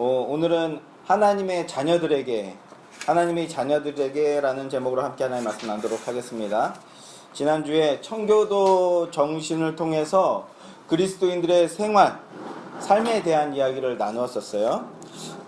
오늘은 하나님의 자녀들에게라는 제목으로 함께 하나님의 말씀 나누도록 하겠습니다. 지난주에 청교도 정신을 통해서 그리스도인들의 삶에 대한 이야기를 나누었었어요.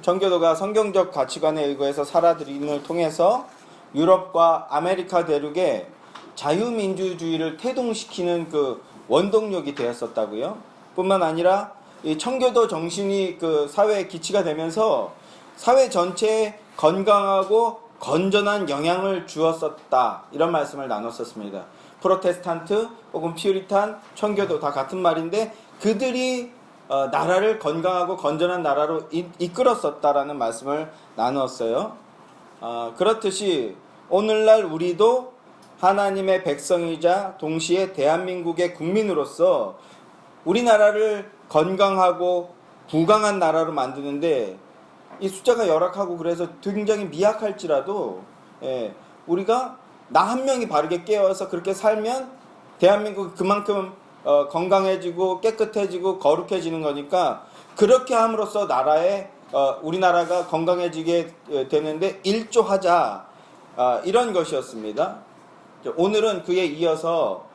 청교도가 성경적 가치관에 의거해서 살아들임을 통해서 유럽과 아메리카 대륙에 자유민주주의를 태동시키는 그 원동력이 되었었다고요. 뿐만 아니라 이 청교도 정신이 그 사회의 기치가 되면서 사회 전체에 건강하고 건전한 영향을 주었었다, 이런 말씀을 나눴었습니다. 프로테스탄트 혹은 퓨리탄, 청교도 다 같은 말인데 그들이 나라를 건강하고 건전한 나라로 이끌었었다라는 말씀을 나누었어요. 그렇듯이 오늘날 우리도 하나님의 백성이자 동시에 대한민국의 국민으로서 우리나라를 건강하고 부강한 나라로 만드는데 이 숫자가 열악하고 그래서 굉장히 미약할지라도 우리가 나 한 명이 바르게 깨어서 그렇게 살면 대한민국이 그만큼 건강해지고 깨끗해지고 거룩해지는 거니까, 그렇게 함으로써 우리나라가 건강해지게 되는데 일조하자, 이런 것이었습니다. 오늘은 그에 이어서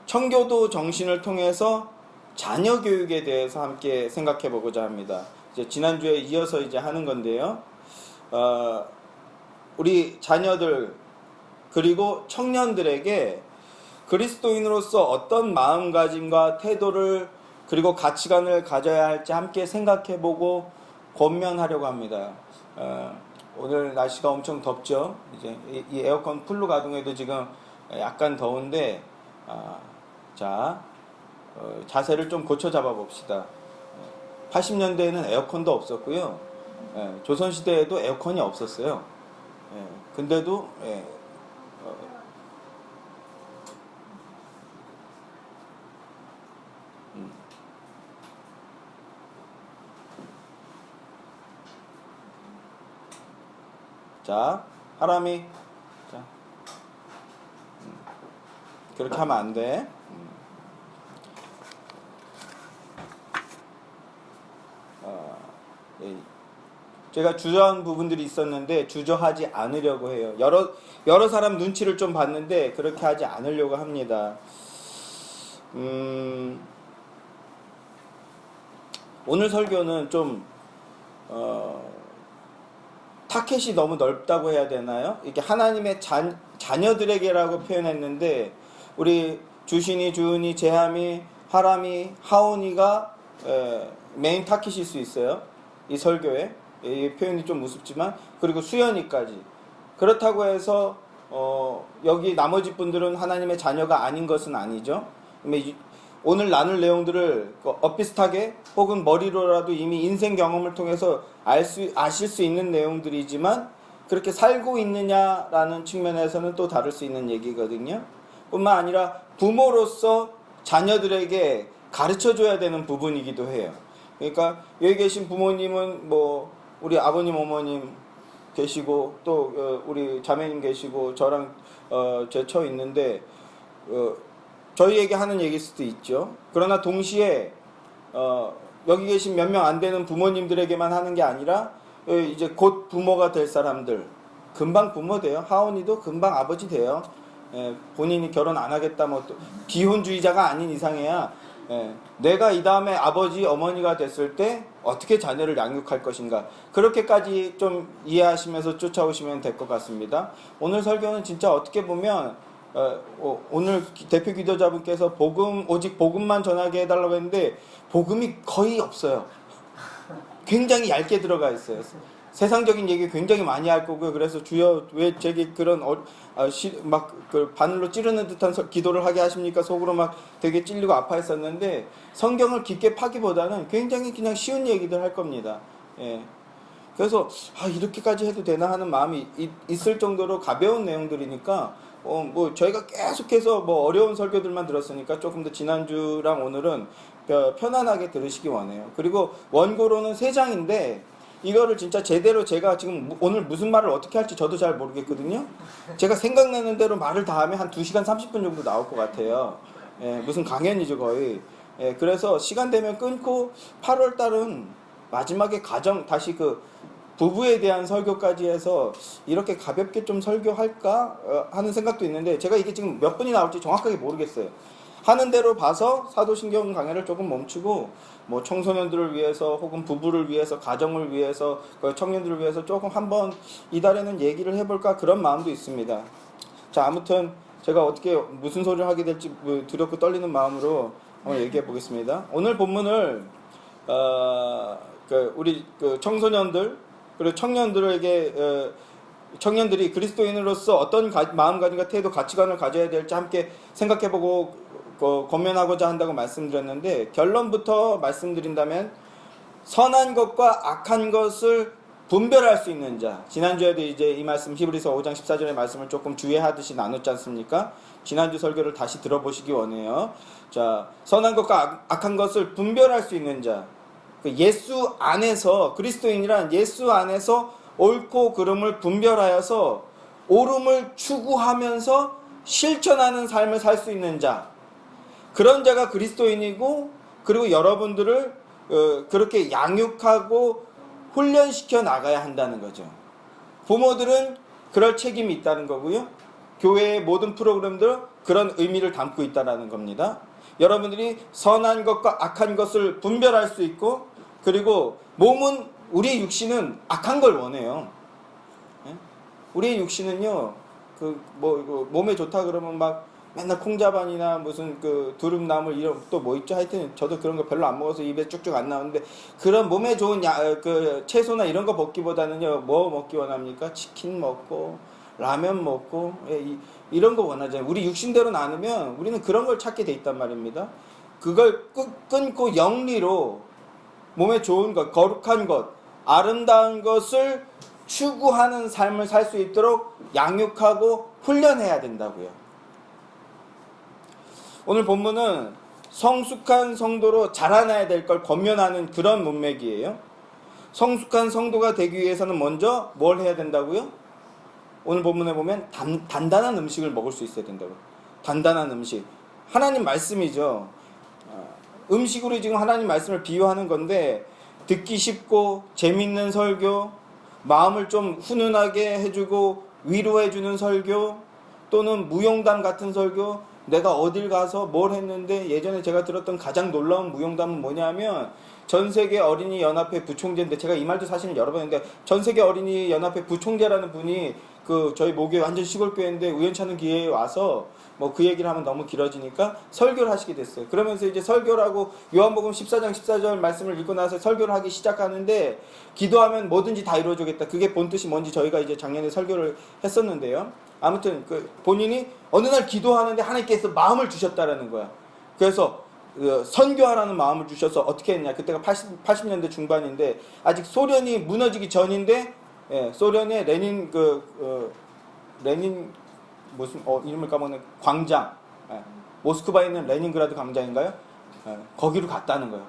청교도 정신을 통해서 자녀 교육에 대해서 함께 생각해 보고자 합니다. 이제 지난주에 이어서 하는 건데요. 우리 자녀들 그리고 청년들에게 그리스도인으로서 어떤 마음가짐과 태도를 그리고 가치관을 가져야 할지 함께 생각해 보고 권면하려고 합니다. 오늘 날씨가 엄청 덥죠. 이제 이 에어컨 풀로 가동해도 지금 약간 더운데, 자세를 좀 고쳐 잡아 봅시다. 80년대에는 에어컨도 없었고요. 조선시대에도 에어컨이 없었어요. 근데도 자, 하람이, 그렇게 하면 안 돼. 제가 주저한 부분들이 있었는데 주저하지 않으려고 해요. 여러 사람 눈치를 좀 봤는데 그렇게 하지 않으려고 합니다. 오늘 설교는 좀 타켓이 너무 넓다고 해야 되나요? 이렇게 하나님의 자녀들에게라고 표현했는데, 우리 주신이, 주은이, 재함이, 하람이, 하온이가 메인 타켓일 수 있어요. 이 설교에. 이 표현이 좀 우습지만, 그리고 수연이까지. 그렇다고 해서 여기 나머지 분들은 하나님의 자녀가 아닌 것은 아니죠. 오늘 나눌 내용들을 엇비슷하게 혹은 머리로라도 이미 인생 경험을 통해서 아실 수 있는 내용들이지만, 그렇게 살고 있느냐라는 측면에서는 또 다를 수 있는 얘기거든요. 뿐만 아니라 부모로서 자녀들에게 가르쳐줘야 되는 부분이기도 해요. 그러니까 여기 계신 부모님은 우리 아버님, 어머님 계시고, 또 우리 자매님 계시고, 저랑 제처 있는데 저희에게 하는 얘기일 수도 있죠. 그러나 동시에 여기 계신 몇 명 안 되는 부모님들에게만 하는 게 아니라 이제 곧 부모가 될 사람들, 금방 부모 돼요. 하온이도 금방 아버지 돼요. 본인이 결혼 안 하겠다, 비혼주의자가 아닌 이상해야 내가 이 다음에 아버지, 어머니가 됐을 때 어떻게 자녀를 양육할 것인가, 그렇게까지 좀 이해하시면서 쫓아오시면 될 것 같습니다. 오늘 설교는 진짜 어떻게 보면 오늘 대표 기도자분께서 오직 복음만 전하게 해달라고 했는데 복음이 거의 없어요. 굉장히 얇게 들어가 있어요. 세상적인 얘기 굉장히 많이 할 거고요. 그래서 주여 왜 제게 그런 바늘로 찌르는 듯한 기도를 하게 하십니까? 속으로 막 되게 찔리고 아파했었는데, 성경을 깊게 파기보다는 굉장히 그냥 쉬운 얘기들 할 겁니다. 그래서 이렇게까지 해도 되나 하는 마음이 있을 정도로 가벼운 내용들이니까 저희가 계속해서 어려운 설교들만 들었으니까 조금 더 지난주랑 오늘은 편안하게 들으시기 원해요. 그리고 원고로는 3장인데 이거를 진짜 제대로 제가 지금 오늘 무슨 말을 어떻게 할지 저도 잘 모르겠거든요. 제가 생각나는 대로 말을 다 하면 한 2시간 30분 정도 나올 것 같아요. 무슨 강연이죠 거의. 그래서 시간 되면 끊고 8월 달은 마지막에 가정 다시 그 부부에 대한 설교까지 해서 이렇게 가볍게 좀 설교할까 하는 생각도 있는데 제가 이게 지금 몇 분이 나올지 정확하게 모르겠어요. 하는 대로 봐서 사도신경 강해를 조금 멈추고 뭐 청소년들을 위해서 혹은 부부를 위해서 가정을 위해서 청년들을 위해서 조금 한번 이달에는 얘기를 해볼까 그런 마음도 있습니다. 자, 아무튼 제가 어떻게 무슨 소리를 하게 될지 두렵고 떨리는 마음으로 한번 얘기해 보겠습니다. 오늘 본문을 우리 청소년들 그리고 청년들에게 청년들이 그리스도인으로서 어떤 마음가짐과 태도, 가치관을 가져야 될지 함께 생각해보고 권면하고자 한다고 말씀드렸는데 결론부터 말씀드린다면 선한 것과 악한 것을 분별할 수 있는 자. 지난주에도 이제 이 말씀 히브리서 5장 14절의 말씀을 조금 주의하듯이 나눴지 않습니까? 지난주 설교를 다시 들어보시기 원해요. 자, 선한 것과 악한 것을 분별할 수 있는 자. 예수 안에서 그리스도인이란 예수 안에서 옳고 그름을 분별하여서 옳음을 추구하면서 실천하는 삶을 살 수 있는 자. 그런 자가 그리스도인이고 그리고 여러분들을 그렇게 양육하고 훈련시켜 나가야 한다는 거죠. 부모들은 그럴 책임이 있다는 거고요. 교회의 모든 프로그램들 그런 의미를 담고 있다는 겁니다. 여러분들이 선한 것과 악한 것을 분별할 수 있고 그리고 몸은 우리 육신은 악한 걸 원해요. 우리의 육신은요. 몸에 좋다 그러면 막 맨날 콩자반이나 무슨 두릅나물 이런 또 뭐 있죠. 하여튼 저도 그런 거 별로 안 먹어서 입에 쭉쭉 안 나오는데 그런 몸에 좋은 채소나 이런 거 먹기보다는요. 뭐 먹기 원합니까? 치킨 먹고 라면 먹고 이런 거 원하잖아요. 우리 육신대로 나누면 우리는 그런 걸 찾게 돼 있단 말입니다. 그걸 끊고 영리로 몸에 좋은 것, 거룩한 것, 아름다운 것을 추구하는 삶을 살 수 있도록 양육하고 훈련해야 된다고요. 오늘 본문은 성숙한 성도로 자라나야 될 걸 권면하는 그런 문맥이에요. 성숙한 성도가 되기 위해서는 먼저 뭘 해야 된다고요? 오늘 본문에 보면 단단한 음식을 먹을 수 있어야 된다고요. 단단한 음식. 하나님 말씀이죠. 음식으로 지금 하나님 말씀을 비유하는 건데 듣기 쉽고 재밌는 설교, 마음을 좀 훈훈하게 해주고 위로해주는 설교 또는 무용담 같은 설교, 내가 어딜 가서 뭘 했는데 예전에 제가 들었던 가장 놀라운 무용담은 뭐냐면 전세계 어린이 연합회 부총재인데 제가 이 말도 사실은 여러 번 했는데 전세계 어린이 연합회 부총재라는 분이 저희 모교회 완전 시골교회인데 우연찮은 기회에 와서 그 얘기를 하면 너무 길어지니까 설교를 하시게 됐어요. 그러면서 이제 설교를 하고 요한복음 14장 14절 말씀을 읽고 나서 설교를 하기 시작하는데 기도하면 뭐든지 다 이루어지겠다. 그게 본뜻이 뭔지 저희가 이제 작년에 설교를 했었는데요. 아무튼 본인이 어느 날 기도하는데 하나님께서 마음을 주셨다라는 거야. 그래서 선교하라는 마음을 주셔서 어떻게 했냐. 그때가 80년대 중반인데 아직 소련이 무너지기 전인데 소련의 레닌 무슨 이름을 까먹네. 광장, 모스크바에 있는 레닌그라드 광장인가요? 거기로 갔다는 거예요.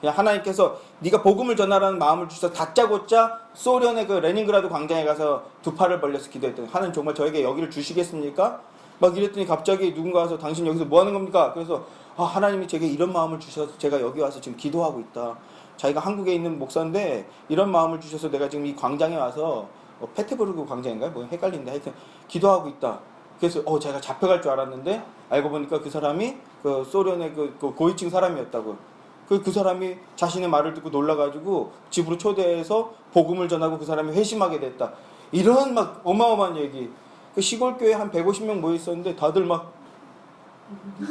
그냥 하나님께서 네가 복음을 전하라는 마음을 주셔서 다짜고짜 소련의 레닌그라드 광장에 가서 두 팔을 벌려서 기도했더니 하나님 정말 저에게 여기를 주시겠습니까? 막 이랬더니 갑자기 누군가 와서 당신 여기서 뭐 하는 겁니까? 그래서 하나님이 제게 이런 마음을 주셔서 제가 여기 와서 지금 기도하고 있다. 자기가 한국에 있는 목사인데 이런 마음을 주셔서 내가 지금 이 광장에 와서 페테부르크 광장인가요? 뭐 헷갈리는데 하여튼 기도하고 있다. 그래서 제가 잡혀갈 줄 알았는데 알고 보니까 그 사람이 소련의 고위층 사람이었다고. 그 사람이 자신의 말을 듣고 놀라가지고 집으로 초대해서 복음을 전하고 그 사람이 회심하게 됐다. 이런 막 어마어마한 얘기. 시골교회 한 150명 모여 있었는데 다들 막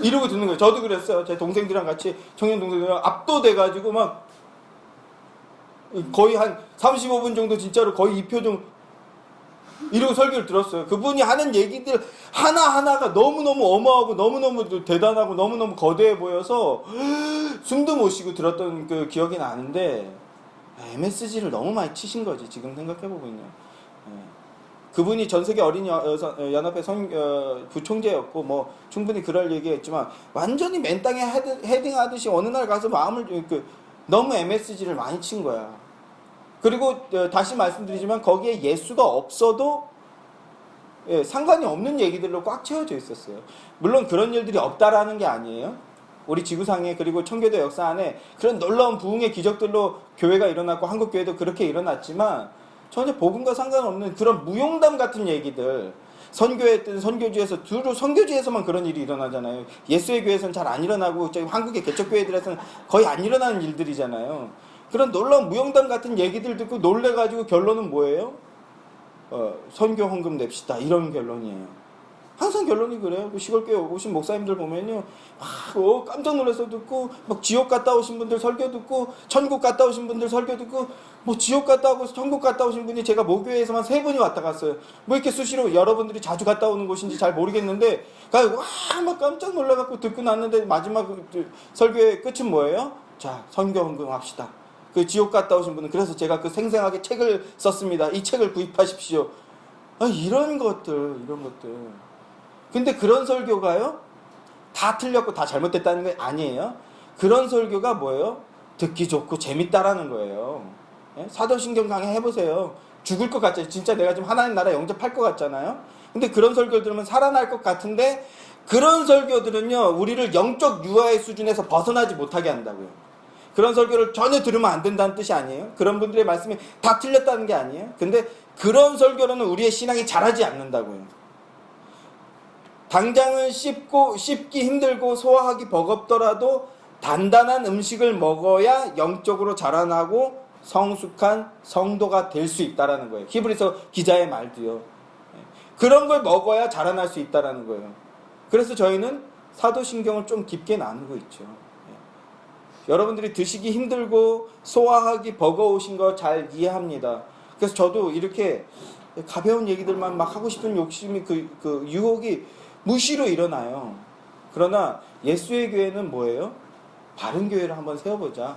이러고 듣는 거예요. 저도 그랬어요. 제 동생들이랑 같이 청년 동생들이랑 압도돼가지고 막 거의 한 35분 정도 진짜로 거의 이 표정 이러고 설교를 들었어요. 그분이 하는 얘기들 하나하나가 너무너무 어마하고 너무너무 대단하고 너무너무 거대해 보여서 숨도 못 쉬고 들었던 기억이 나는데 MSG를 너무 많이 치신 거지. 지금 생각해보면요. 그분이 전세계 어린이 연합회 부총재였고 뭐 충분히 그럴 얘기했지만 완전히 맨 땅에 헤딩하듯이 어느 날 가서 마음을 너무 MSG를 많이 친 거야. 그리고 다시 말씀드리지만 거기에 예수가 없어도 상관이 없는 얘기들로 꽉 채워져 있었어요. 물론 그런 일들이 없다라는 게 아니에요. 우리 지구상에 그리고 청교도 역사 안에 그런 놀라운 부흥의 기적들로 교회가 일어났고 한국 교회도 그렇게 일어났지만 전혀 복음과 상관없는 그런 무용담 같은 얘기들, 선교했던 선교지에서 주로 선교지에서만 그런 일이 일어나잖아요. 예수의 교회에서는 잘 안 일어나고 한국의 개척교회들에서는 거의 안 일어나는 일들이잖아요. 그런 놀라운 무용담 같은 얘기들 듣고 놀래가지고 결론은 뭐예요? 선교 헌금 냅시다, 이런 결론이에요. 항상 결론이 그래요. 그 시골교회 오신 목사님들 보면요, 막 깜짝 놀라서 듣고, 막 지옥 갔다 오신 분들 설교 듣고, 천국 갔다 오신 분들 설교 듣고, 뭐 지옥 갔다 오고 천국 갔다 오신 분이 제가 모교회에서만 3분이 왔다 갔어요. 뭐 이렇게 수시로 여러분들이 자주 갔다 오는 곳인지 잘 모르겠는데, 막 깜짝 놀라갖고 듣고 났는데 마지막 설교의 끝은 뭐예요? 자, 선교 헌금 합시다. 그 지옥 갔다 오신 분은 그래서 제가 그 생생하게 책을 썼습니다. 이 책을 구입하십시오. 이런 것들. 근데 그런 설교가요, 다 틀렸고 다 잘못됐다는 게 아니에요. 그런 설교가 뭐예요? 듣기 좋고 재밌다라는 거예요. 사도신경 강의 해보세요. 죽을 것 같죠. 진짜 내가 지금 하나님 나라 영접할 것 같잖아요. 근데 그런 설교 들으면 살아날 것 같은데, 그런 설교들은요, 우리를 영적 유아의 수준에서 벗어나지 못하게 한다고요. 그런 설교를 전혀 들으면 안 된다는 뜻이 아니에요. 그런 분들의 말씀이 다 틀렸다는 게 아니에요. 근데 그런 설교로는 우리의 신앙이 자라지 않는다고요. 당장은 씹기 힘들고 소화하기 버겁더라도 단단한 음식을 먹어야 영적으로 자라나고 성숙한 성도가 될 수 있다라는 거예요. 히브리서 기자의 말도요. 그런 걸 먹어야 자라날 수 있다라는 거예요. 그래서 저희는 사도신경을 좀 깊게 나누고 있죠. 여러분들이 드시기 힘들고 소화하기 버거우신 거 잘 이해합니다. 그래서 저도 이렇게 가벼운 얘기들만 막 하고 싶은 욕심이 그 유혹이 무시로 일어나요. 그러나 예수의 교회는 뭐예요? 바른 교회를 한번 세워보자,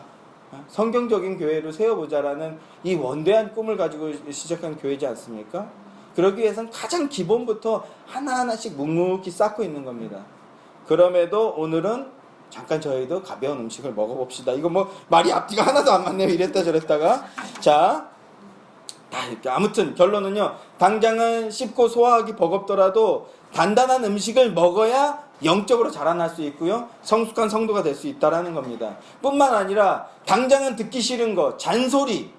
성경적인 교회를 세워보자라는 이 원대한 꿈을 가지고 시작한 교회지 않습니까? 그러기 위해서는 가장 기본부터 하나하나씩 묵묵히 쌓고 있는 겁니다. 그럼에도 오늘은 잠깐 저희도 가벼운 음식을 먹어봅시다. 이거 뭐 말이 앞뒤가 하나도 안 맞네요. 이랬다 저랬다가. 자, 아무튼 결론은요, 당장은 씹고 소화하기 버겁더라도 단단한 음식을 먹어야 영적으로 자라날 수 있고요, 성숙한 성도가 될 수 있다라는 겁니다. 뿐만 아니라 당장은 듣기 싫은 거, 잔소리.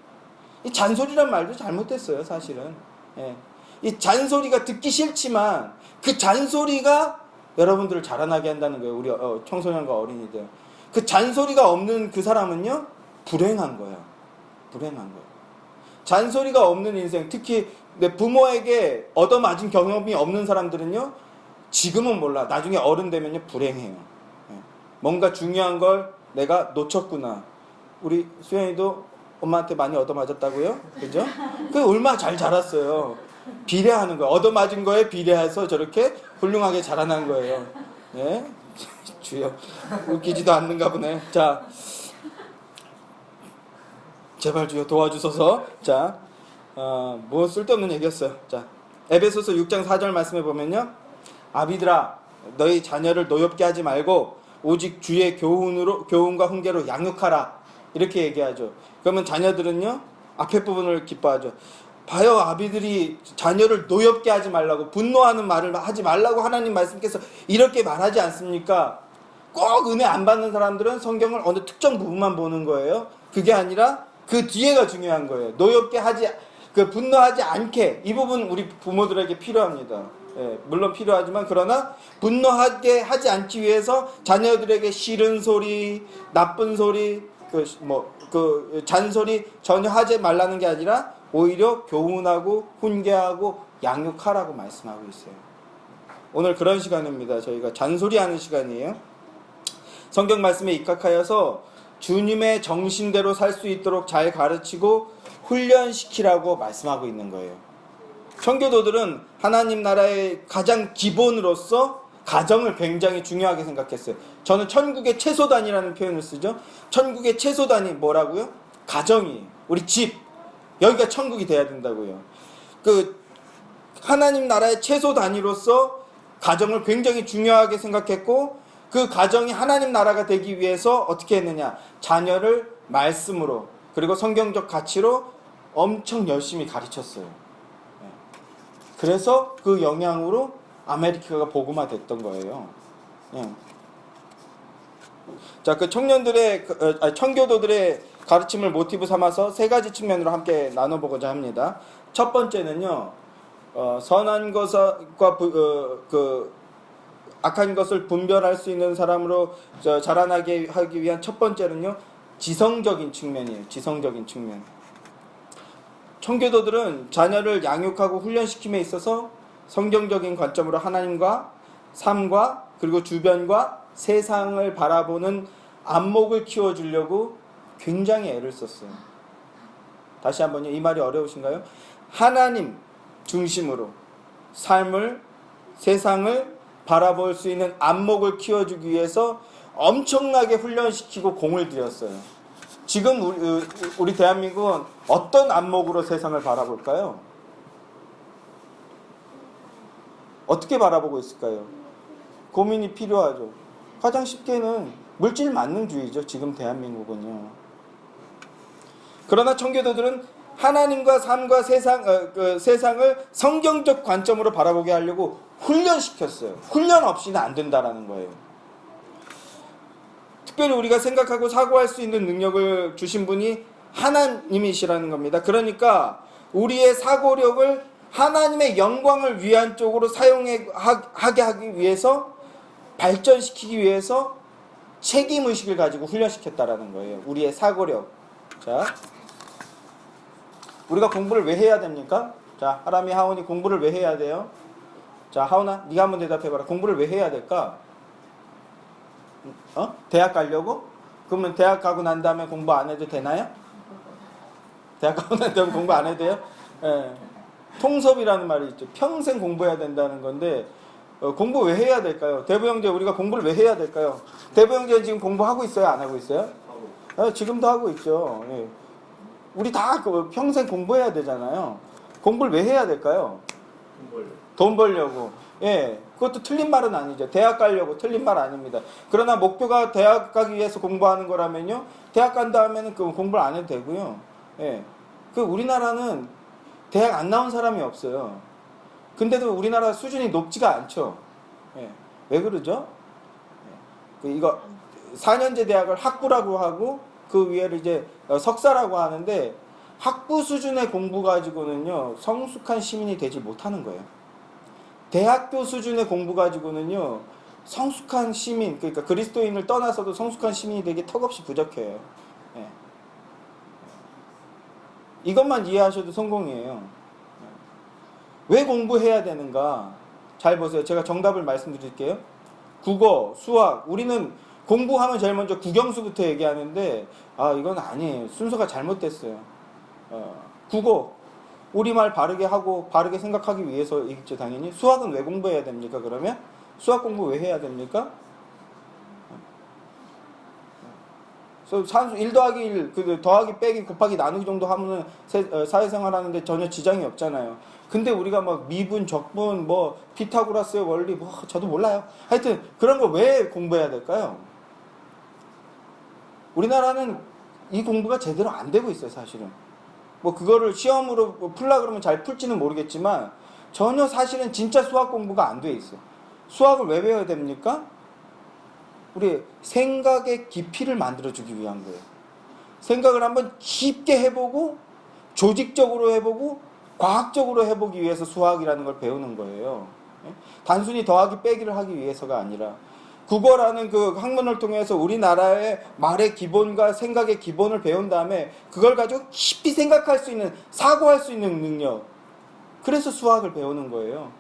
이 잔소리란 말도 잘못됐어요, 사실은. 이 잔소리가 듣기 싫지만 그 잔소리가 여러분들을 자라나게 한다는 거예요. 우리 청소년과 어린이들. 그 잔소리가 없는 그 사람은요, 불행한 거예요. 잔소리가 없는 인생, 특히 내 부모에게 얻어맞은 경험이 없는 사람들은요, 지금은 몰라, 나중에 어른 되면요 불행해요. 뭔가 중요한 걸 내가 놓쳤구나. 우리 수현이도 엄마한테 많이 얻어맞았다고요? 그죠? 그 얼마나 잘 자랐어요. 비례하는 거예요. 얻어맞은 거에 비례해서 저렇게 훌륭하게 자라난 거예요. 예? 주여, 웃기지도 않는가 보네. 자, 제발 주여 도와주소서. 자, 뭐 쓸데없는 얘기였어요. 자, 에베소서 6장 4절 말씀해 보면요, 아비들아, 너희 자녀를 노엽게 하지 말고 오직 주의 교훈과 훈계로 양육하라, 이렇게 얘기하죠. 그러면 자녀들은요, 앞에 부분을 기뻐하죠. 봐요, 아비들이 자녀를 노엽게 하지 말라고, 분노하는 말을 하지 말라고 하나님 말씀께서 이렇게 말하지 않습니까? 꼭 은혜 안 받는 사람들은 성경을 어느 특정 부분만 보는 거예요. 그게 아니라 그 뒤에가 중요한 거예요. 노엽게 분노하지 않게, 이 부분 우리 부모들에게 필요합니다. 물론 필요하지만, 그러나 분노하게 하지 않기 위해서 자녀들에게 싫은 소리, 나쁜 소리, 잔소리 전혀 하지 말라는 게 아니라 오히려 교훈하고 훈계하고 양육하라고 말씀하고 있어요. 오늘 그런 시간입니다. 저희가 잔소리하는 시간이에요. 성경 말씀에 입각하여서 주님의 정신대로 살 수 있도록 잘 가르치고 훈련시키라고 말씀하고 있는 거예요. 청교도들은 하나님 나라의 가장 기본으로서 가정을 굉장히 중요하게 생각했어요. 저는 천국의 채소단이라는 표현을 쓰죠. 천국의 채소단이 뭐라고요? 가정이에요. 우리 집. 여기가 천국이 돼야 된다고요. 하나님 나라의 채소단위로서 가정을 굉장히 중요하게 생각했고, 그 가정이 하나님 나라가 되기 위해서 어떻게 했느냐, 자녀를 말씀으로 그리고 성경적 가치로 엄청 열심히 가르쳤어요. 그래서 그 영향으로 아메리카가 복음화 됐던 거예요. 자, 그 청년들의 청교도들의 가르침을 모티브 삼아서 세 가지 측면으로 함께 나눠보고자 합니다. 첫 번째는요, 선한 것과 악한 것을 분별할 수 있는 사람으로 자라나게 하기 위한 첫 번째는요, 지성적인 측면이에요. 지성적인 측면. 청교도들은 자녀를 양육하고 훈련시킴에 있어서 성경적인 관점으로 하나님과 삶과 그리고 주변과 세상을 바라보는 안목을 키워주려고 굉장히 애를 썼어요. 다시 한번요. 이 말이 어려우신가요? 하나님 중심으로 삶을, 세상을 바라볼 수 있는 안목을 키워주기 위해서 엄청나게 훈련시키고 공을 들였어요. 지금 우리 대한민국은 어떤 안목으로 세상을 바라볼까요? 어떻게 바라보고 있을까요? 고민이 필요하죠. 가장 쉽게는 물질 만능주의죠. 지금 대한민국은요. 그러나 청교도들은 하나님과 삶과 세상을 성경적 관점으로 바라보게 하려고 훈련시켰어요. 훈련 없이는 안 된다라는 거예요. 특별히 우리가 생각하고 사고할 수 있는 능력을 주신 분이 하나님이시라는 겁니다. 그러니까 우리의 사고력을 하나님의 영광을 위한 쪽으로 사용하게 하기 위해서, 발전시키기 위해서 책임의식을 가지고 훈련시켰다라는 거예요. 우리의 사고력. 자, 우리가 공부를 왜 해야 됩니까? 자, 하람이 하온이 공부를 왜 해야 돼요? 자, 하온아, 네가 한번 대답해봐라. 공부를 왜 해야 될까? 대학 가려고? 그러면 대학 가고 난 다음에 공부 안 해도 되나요? 대학 가고 난 다음에 공부 안 해도 돼요? 예. 통섭이라는 말이 있죠. 평생 공부해야 된다는 건데, 공부 왜 해야 될까요? 대부 형제, 우리가 공부를 왜 해야 될까요? 대부 형제는 지금 공부하고 있어요? 안 하고 있어요? 지금도 하고 있죠. 예. 우리 다 평생 공부해야 되잖아요. 공부를 왜 해야 될까요? 돈 벌려고. 예, 그것도 틀린 말은 아니죠. 대학 가려고 틀린 말 아닙니다. 그러나 목표가 대학 가기 위해서 공부하는 거라면요, 대학 간 다음에는 그 공부를 안 해도 되고요. 예, 그 우리나라는 대학 안 나온 사람이 없어요. 근데도 우리나라 수준이 높지가 않죠. 예, 왜 그러죠? 이거 4년제 대학을 학부라고 하고 그 위에를 이제 석사라고 하는데, 학부 수준의 공부 가지고는요 성숙한 시민이 되지 못하는 거예요. 대학교 수준의 공부 가지고는요 성숙한 시민, 그러니까 그리스도인을 떠나서도 성숙한 시민이 되기 턱없이 부족해요. 예. 이것만 이해하셔도 성공이에요. 왜 공부해야 되는가? 잘 보세요. 제가 정답을 말씀드릴게요. 국어, 수학, 우리는 공부하면 제일 먼저 국영수부터 얘기하는데, 이건 아니에요. 순서가 잘못됐어요. 국어, 우리말 바르게 하고 바르게 생각하기 위해서이겠죠, 당연히. 수학은 왜 공부해야 됩니까, 그러면? 수학 공부 왜 해야 됩니까? 산수 1 더하기 1, 더하기 빼기 곱하기 나누기 정도 하면은 사회생활 하는데 전혀 지장이 없잖아요. 근데 우리가 막 미분, 적분, 뭐 피타고라스의 원리, 뭐 저도 몰라요. 하여튼 그런 거 왜 공부해야 될까요? 우리나라는 이 공부가 제대로 안 되고 있어요, 사실은. 뭐 그거를 시험으로 풀라 그러면 잘 풀지는 모르겠지만 전혀 사실은 진짜 수학 공부가 안 돼 있어요. 수학을 왜 배워야 됩니까? 우리 생각의 깊이를 만들어주기 위한 거예요. 생각을 한번 깊게 해보고, 조직적으로 해보고, 과학적으로 해보기 위해서 수학이라는 걸 배우는 거예요. 단순히 더하기 빼기를 하기 위해서가 아니라, 국어라는 그 학문을 통해서 우리나라의 말의 기본과 생각의 기본을 배운 다음에 그걸 가지고 깊이 생각할 수 있는, 사고할 수 있는 능력, 그래서 수학을 배우는 거예요.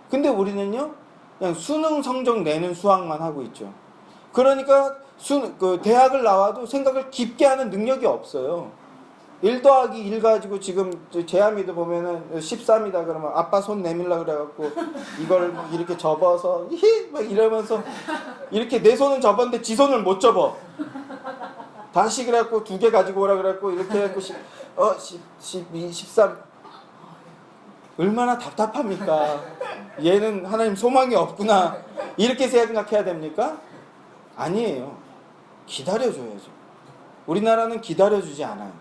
근데 우리는요 그냥 수능 성적 내는 수학만 하고 있죠. 그러니까 대학을 나와도 생각을 깊게 하는 능력이 없어요. 1 더하기 1 가지고 지금 제아미도 보면은 13이다 그러면 아빠 손 내밀라 그래갖고 이걸 막 이렇게 접어서 막 이러면서 이렇게 내 손은 접었는데 지 손을 못 접어. 다시 그래갖고 2개 가지고 오라 그래갖고 이렇게 해갖고 12, 13. 얼마나 답답합니까? 얘는 하나님 소망이 없구나. 이렇게 생각해야 됩니까? 아니에요. 기다려줘야죠. 우리나라는 기다려주지 않아요.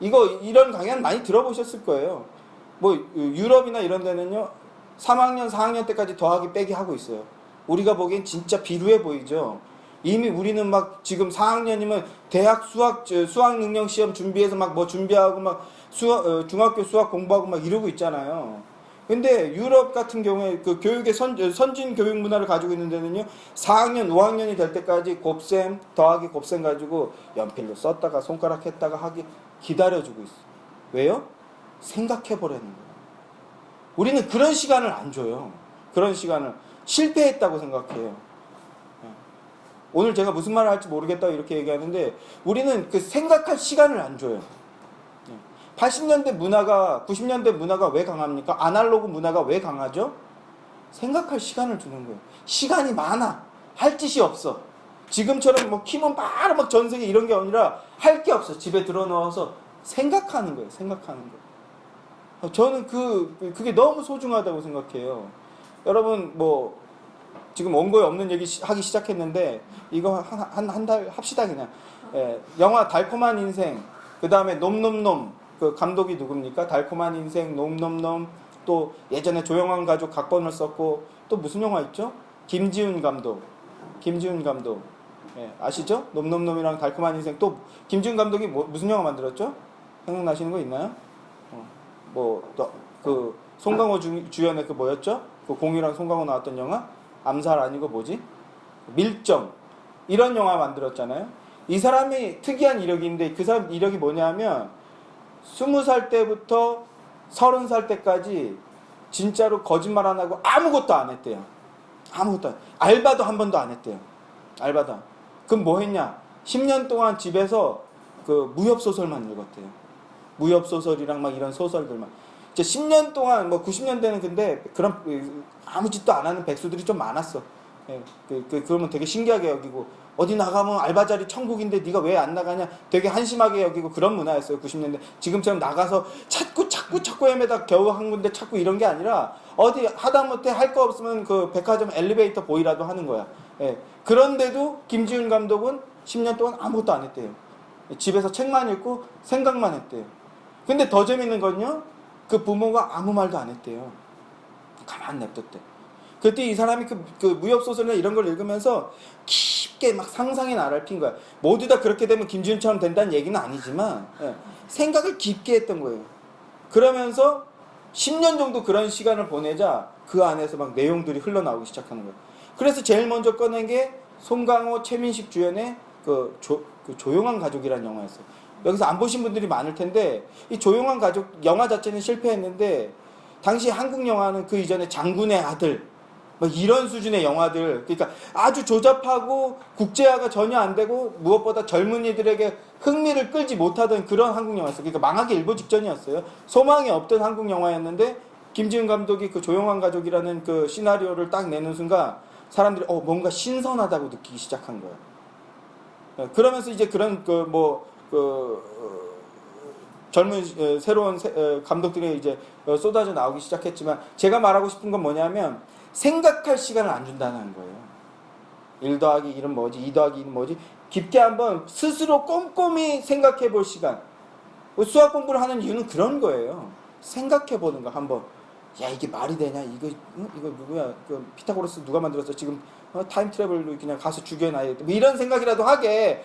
이런 강연 많이 들어보셨을 거예요. 뭐 유럽이나 이런 데는요 3학년 4학년 때까지 더하기 빼기 하고 있어요. 우리가 보기엔 진짜 비루해 보이죠. 이미 우리는 막 지금 4학년이면 대학 수학 능력 시험 준비해서 막 뭐 준비하고 막 중학교 수학 공부하고 막 이러고 있잖아요. 근데 유럽 같은 경우에 그 교육의 선진 교육 문화를 가지고 있는 데는요, 4학년, 5학년이 될 때까지 곱셈 더하기 곱셈 가지고 연필로 썼다가 손가락 했다가 하기 기다려주고 있어. 왜요? 생각해보라는 거예요. 우리는 그런 시간을 안 줘요. 그런 시간을 실패했다고 생각해요. 오늘 제가 무슨 말을 할지 모르겠다고 이렇게 얘기하는데, 우리는 그 생각할 시간을 안 줘요. 80년대 문화가, 90년대 문화가 왜 강합니까? 아날로그 문화가 왜 강하죠? 생각할 시간을 주는 거예요. 시간이 많아. 할 짓이 없어. 지금처럼 뭐 키면 바로 막 전 세계 이런 게 아니라 할 게 없어. 집에 들어넣어서 생각하는 거예요. 생각하는 거. 저는 그게 너무 소중하다고 생각해요. 여러분, 뭐, 지금 원고에 없는 얘기 하기 시작했는데, 이거 한 달 합시다, 그냥. 예, 영화 달콤한 인생, 그 다음에 놈놈놈, 그 감독이 누굽니까? 달콤한 인생, 놈놈놈, 또 예전에 조용한 가족 각본을 썼고, 또 무슨 영화 있죠? 김지훈 감독. 예, 아시죠? 놈놈놈이랑 달콤한 인생. 또 김지훈 감독이 무슨 영화 만들었죠? 생각나시는 거 있나요? 그 송강호 주연의 그 뭐였죠? 그 공유랑 송강호 나왔던 영화? 암살 아니고 뭐지? 밀정. 이런 영화 만들었잖아요. 이 사람이 특이한 이력이 있는데, 그 사람 이력이 뭐냐면 20살 때부터 30살 때까지 진짜로 거짓말 안 하고 아무것도 안 했대요. 알바도 한 번도 안 했대요. 알바도. 그럼 뭐 했냐? 10년 동안 집에서 그 무협소설만 읽었대요. 무협소설이랑 막 이런 소설들만. 이제 10년 동안, 뭐 90년대는 근데 그런 아무 짓도 안 하는 백수들이 좀 많았어. 예, 그러면 되게 신기하게 여기고, 어디 나가면 알바자리 천국인데 네가 왜 안 나가냐, 되게 한심하게 여기고 그런 문화였어요 90년대. 지금처럼 나가서 찾고 헤매다 겨우 한 군데 찾고 이런 게 아니라, 어디 하다못해 할 거 없으면 그 백화점 엘리베이터 보이라도 하는 거야. 예, 그런데도 김지훈 감독은 10년 동안 아무것도 안 했대요. 집에서 책만 읽고 생각만 했대요. 근데 더 재밌는 건요, 그 부모가 아무 말도 안 했대요. 가만 냅뒀대. 그때 이 사람이 그 무협소설이나 이런 걸 읽으면서 깊게 막 상상의 나라를 핀 거야. 모두 다 그렇게 되면 김지훈처럼 된다는 얘기는 아니지만, 예, 생각을 깊게 했던 거예요. 그러면서 10년 정도 그런 시간을 보내자 그 안에서 막 내용들이 흘러나오기 시작하는 거예요. 그래서 제일 먼저 꺼낸 게 송강호, 최민식 주연의 그 조용한 가족이라는 영화였어요. 여기서 안 보신 분들이 많을 텐데, 이 조용한 가족 영화 자체는 실패했는데, 당시 한국 영화는 그 이전에 장군의 아들, 뭐 이런 수준의 영화들, 그러니까 아주 조잡하고 국제화가 전혀 안 되고 무엇보다 젊은이들에게 흥미를 끌지 못하던 그런 한국 영화였어요. 그러니까 망하기 일보 직전이었어요. 소망이 없던 한국 영화였는데, 김지훈 감독이 그 조용한 가족이라는 그 시나리오를 딱 내는 순간 사람들이 뭔가 신선하다고 느끼기 시작한 거예요. 그러면서 이제 그런 젊은 새로운 감독들이 이제 쏟아져 나오기 시작했지만, 제가 말하고 싶은 건 뭐냐면, 생각할 시간을 안 준다는 거예요. 1 더하기 1은 뭐지? 2 더하기 2는 뭐지? 깊게 한번 스스로 꼼꼼히 생각해 볼 시간. 수학 공부를 하는 이유는 그런 거예요. 생각해 보는 거 한번. 야, 이게 말이 되냐? 이거 누구야? 그 피타고라스 누가 만들었어? 지금 타임 트래블로 그냥 가서 죽여놔야 돼. 뭐 이런 생각이라도 하게,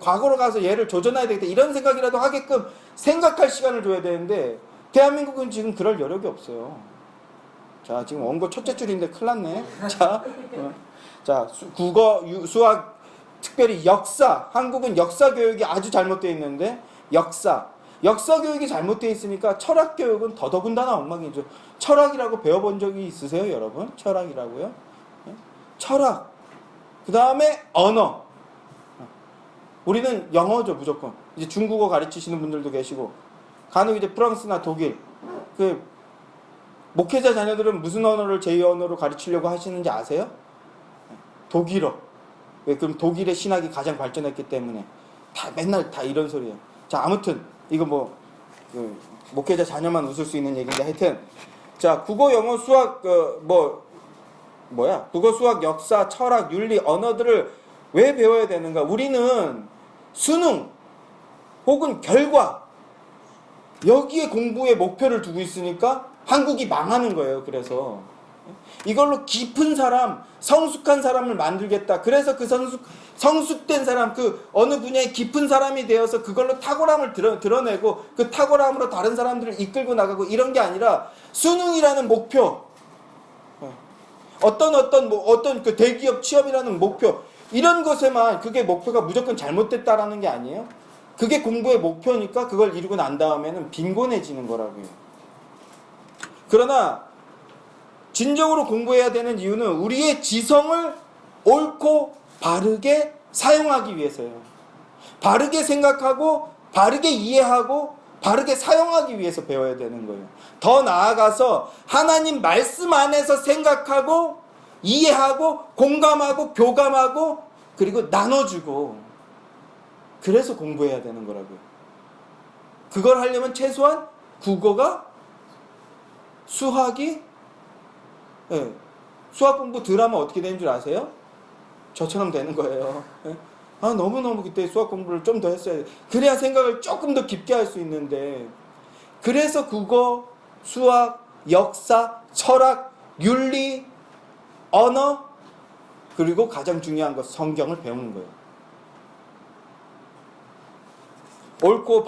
과거로 가서 얘를 조져놔야 되겠다. 이런 생각이라도 하게끔 생각할 시간을 줘야 되는데, 대한민국은 지금 그럴 여력이 없어요. 자, 지금 원고 첫째 줄인데 큰일 났네. 자, 국어, 수학, 특별히 역사. 한국은 역사 교육이 아주 잘못되어 있는데, 역사 교육이 잘못되어 있으니까 철학 교육은 더더군다나 엉망이죠. 철학이라고 배워본 적이 있으세요, 여러분? 철학이라고요? 철학. 그 다음에 언어. 우리는 영어죠, 무조건. 이제 중국어 가르치시는 분들도 계시고, 간혹 이제 프랑스나 독일, 목회자 자녀들은 무슨 언어를 제2 언어로 가르치려고 하시는지 아세요? 독일어. 왜? 그럼 독일의 신학이 가장 발전했기 때문에. 맨날 다 이런 소리예요. 자, 아무튼 이거 목회자 자녀만 웃을 수 있는 얘기인데, 하여튼 자, 국어, 영어, 수학, 국어, 수학, 역사, 철학, 윤리, 언어들을 왜 배워야 되는가? 우리는 수능 혹은 결과, 여기에 공부의 목표를 두고 있으니까 한국이 망하는 거예요. 그래서 이걸로 깊은 사람, 성숙한 사람을 만들겠다. 그래서 그 성숙된 사람, 그 어느 분야에 깊은 사람이 되어서 그걸로 탁월함을 드러내고 그 탁월함으로 다른 사람들을 이끌고 나가고 이런 게 아니라 수능이라는 목표, 어떤 그 대기업 취업이라는 목표, 이런 것에만 그게 목표가 무조건 잘못됐다라는 게 아니에요. 그게 공부의 목표니까 그걸 이루고 난 다음에는 빈곤해지는 거라고요. 그러나 진정으로 공부해야 되는 이유는 우리의 지성을 옳고 바르게 사용하기 위해서요. 바르게 생각하고 바르게 이해하고 바르게 사용하기 위해서 배워야 되는 거예요. 더 나아가서 하나님 말씀 안에서 생각하고 이해하고 공감하고 교감하고 그리고 나눠주고, 그래서 공부해야 되는 거라고요. 그걸 하려면 최소한 국어가, 수학이, 수학 공부 덜 하면 어떻게 되는 줄 아세요? 저처럼 되는 거예요. 너무너무 그때 수학 공부를 좀 더 했어야 돼. 그래야 생각을 조금 더 깊게 할 수 있는데, 그래서 국어, 수학, 역사, 철학, 윤리, 언어, 그리고 가장 중요한 것, 성경을 배우는 거예요. 옳고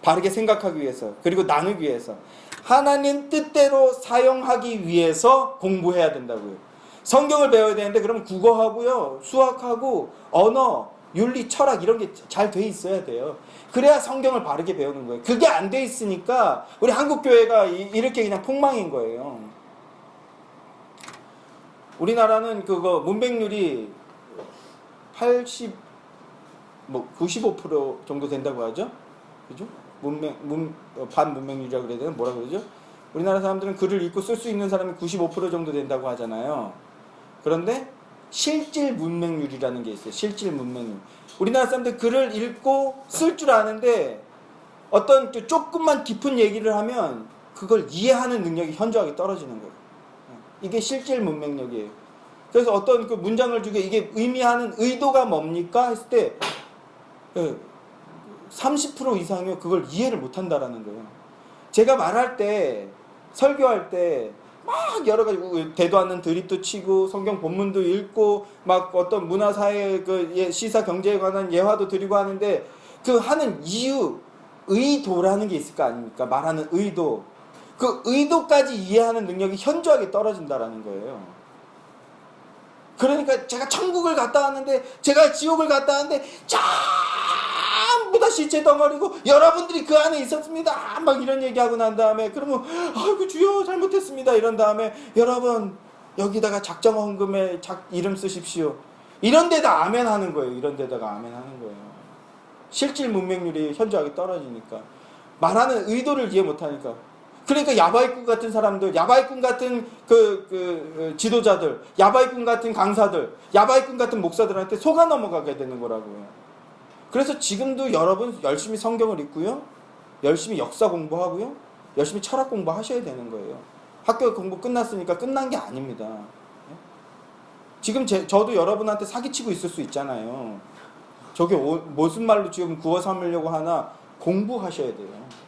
바르게 생각하기 위해서, 그리고 나누기 위해서, 하나님 뜻대로 사용하기 위해서 공부해야 된다고요. 성경을 배워야 되는데 그럼 국어하고요, 수학하고 언어, 윤리, 철학 이런 게 잘 돼 있어야 돼요. 그래야 성경을 바르게 배우는 거예요. 그게 안 돼 있으니까 우리 한국 교회가 이렇게 그냥 폭망인 거예요. 우리나라는 그거 문맹률이 95% 정도 된다고 하죠. 그죠? 반문맹률이라고 그래야 되나? 뭐라 그러죠? 우리나라 사람들은 글을 읽고 쓸 수 있는 사람이 95% 정도 된다고 하잖아요. 그런데 실질 문맹률이라는 게 있어요. 실질 문맹률. 우리나라 사람들 글을 읽고 쓸 줄 아는데 어떤 조금만 깊은 얘기를 하면 그걸 이해하는 능력이 현저하게 떨어지는 거예요. 이게 실질 문맹력이에요. 그래서 어떤 그 문장을 주게 이게 의미하는 의도가 뭡니까? 했을 때 30% 이상이 그걸 이해를 못한다라는 거예요. 제가 말할 때, 설교할 때 막 여러 가지 대도 않는 드립도 치고 성경 본문도 읽고 막 어떤 문화사회 그 시사 경제에 관한 예화도 드리고 하는데, 그 하는 이유, 의도라는 게 있을 거 아닙니까? 말하는 의도. 그 의도까지 이해하는 능력이 현저하게 떨어진다라는 거예요. 그러니까 제가 천국을 갔다 왔는데, 제가 지옥을 갔다 왔는데 전부 다 시체 덩어리고 여러분들이 그 안에 있었습니다 막 이런 얘기하고 난 다음에, 그러면 아이고 주여 잘못했습니다 이런 다음에, 여러분 여기다가 작정 헌금에 이름 쓰십시오 이런 데다 아멘 하는 거예요. 이런 데다가 아멘 하는 거예요. 실질 문맹률이 현저하게 떨어지니까, 말하는 의도를 이해 못하니까. 그러니까 야바이꾼 같은 사람들, 야바이꾼 같은 지도자들, 야바이꾼 같은 강사들, 야바이꾼 같은 목사들한테 속아 넘어가게 되는 거라고요. 그래서 지금도 여러분 열심히 성경을 읽고요, 열심히 역사 공부하고요, 열심히 철학 공부하셔야 되는 거예요. 학교 공부 끝났으니까 끝난 게 아닙니다. 지금 저도 여러분한테 사기치고 있을 수 있잖아요. 저게 무슨 말로 지금 구워 삼으려고 하나, 공부하셔야 돼요.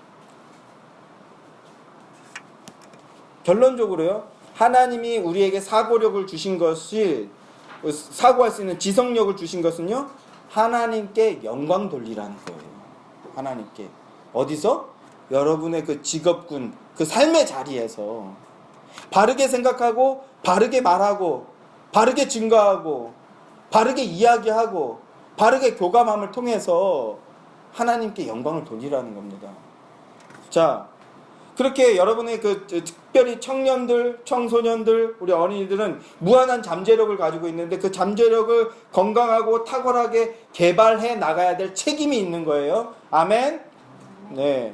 결론적으로요, 하나님이 우리에게 사고력을 주신 것이, 사고할 수 있는 지성력을 주신 것은요, 하나님께 영광 돌리라는 거예요. 하나님께. 어디서? 여러분의 그 직업군, 그 삶의 자리에서 바르게 생각하고 바르게 말하고 바르게 증거하고 바르게 이야기하고 바르게 교감함을 통해서 하나님께 영광을 돌리라는 겁니다. 자, 그렇게 여러분의 특별히 청년들, 청소년들, 우리 어린이들은 무한한 잠재력을 가지고 있는데, 그 잠재력을 건강하고 탁월하게 개발해 나가야 될 책임이 있는 거예요. 아멘? 네.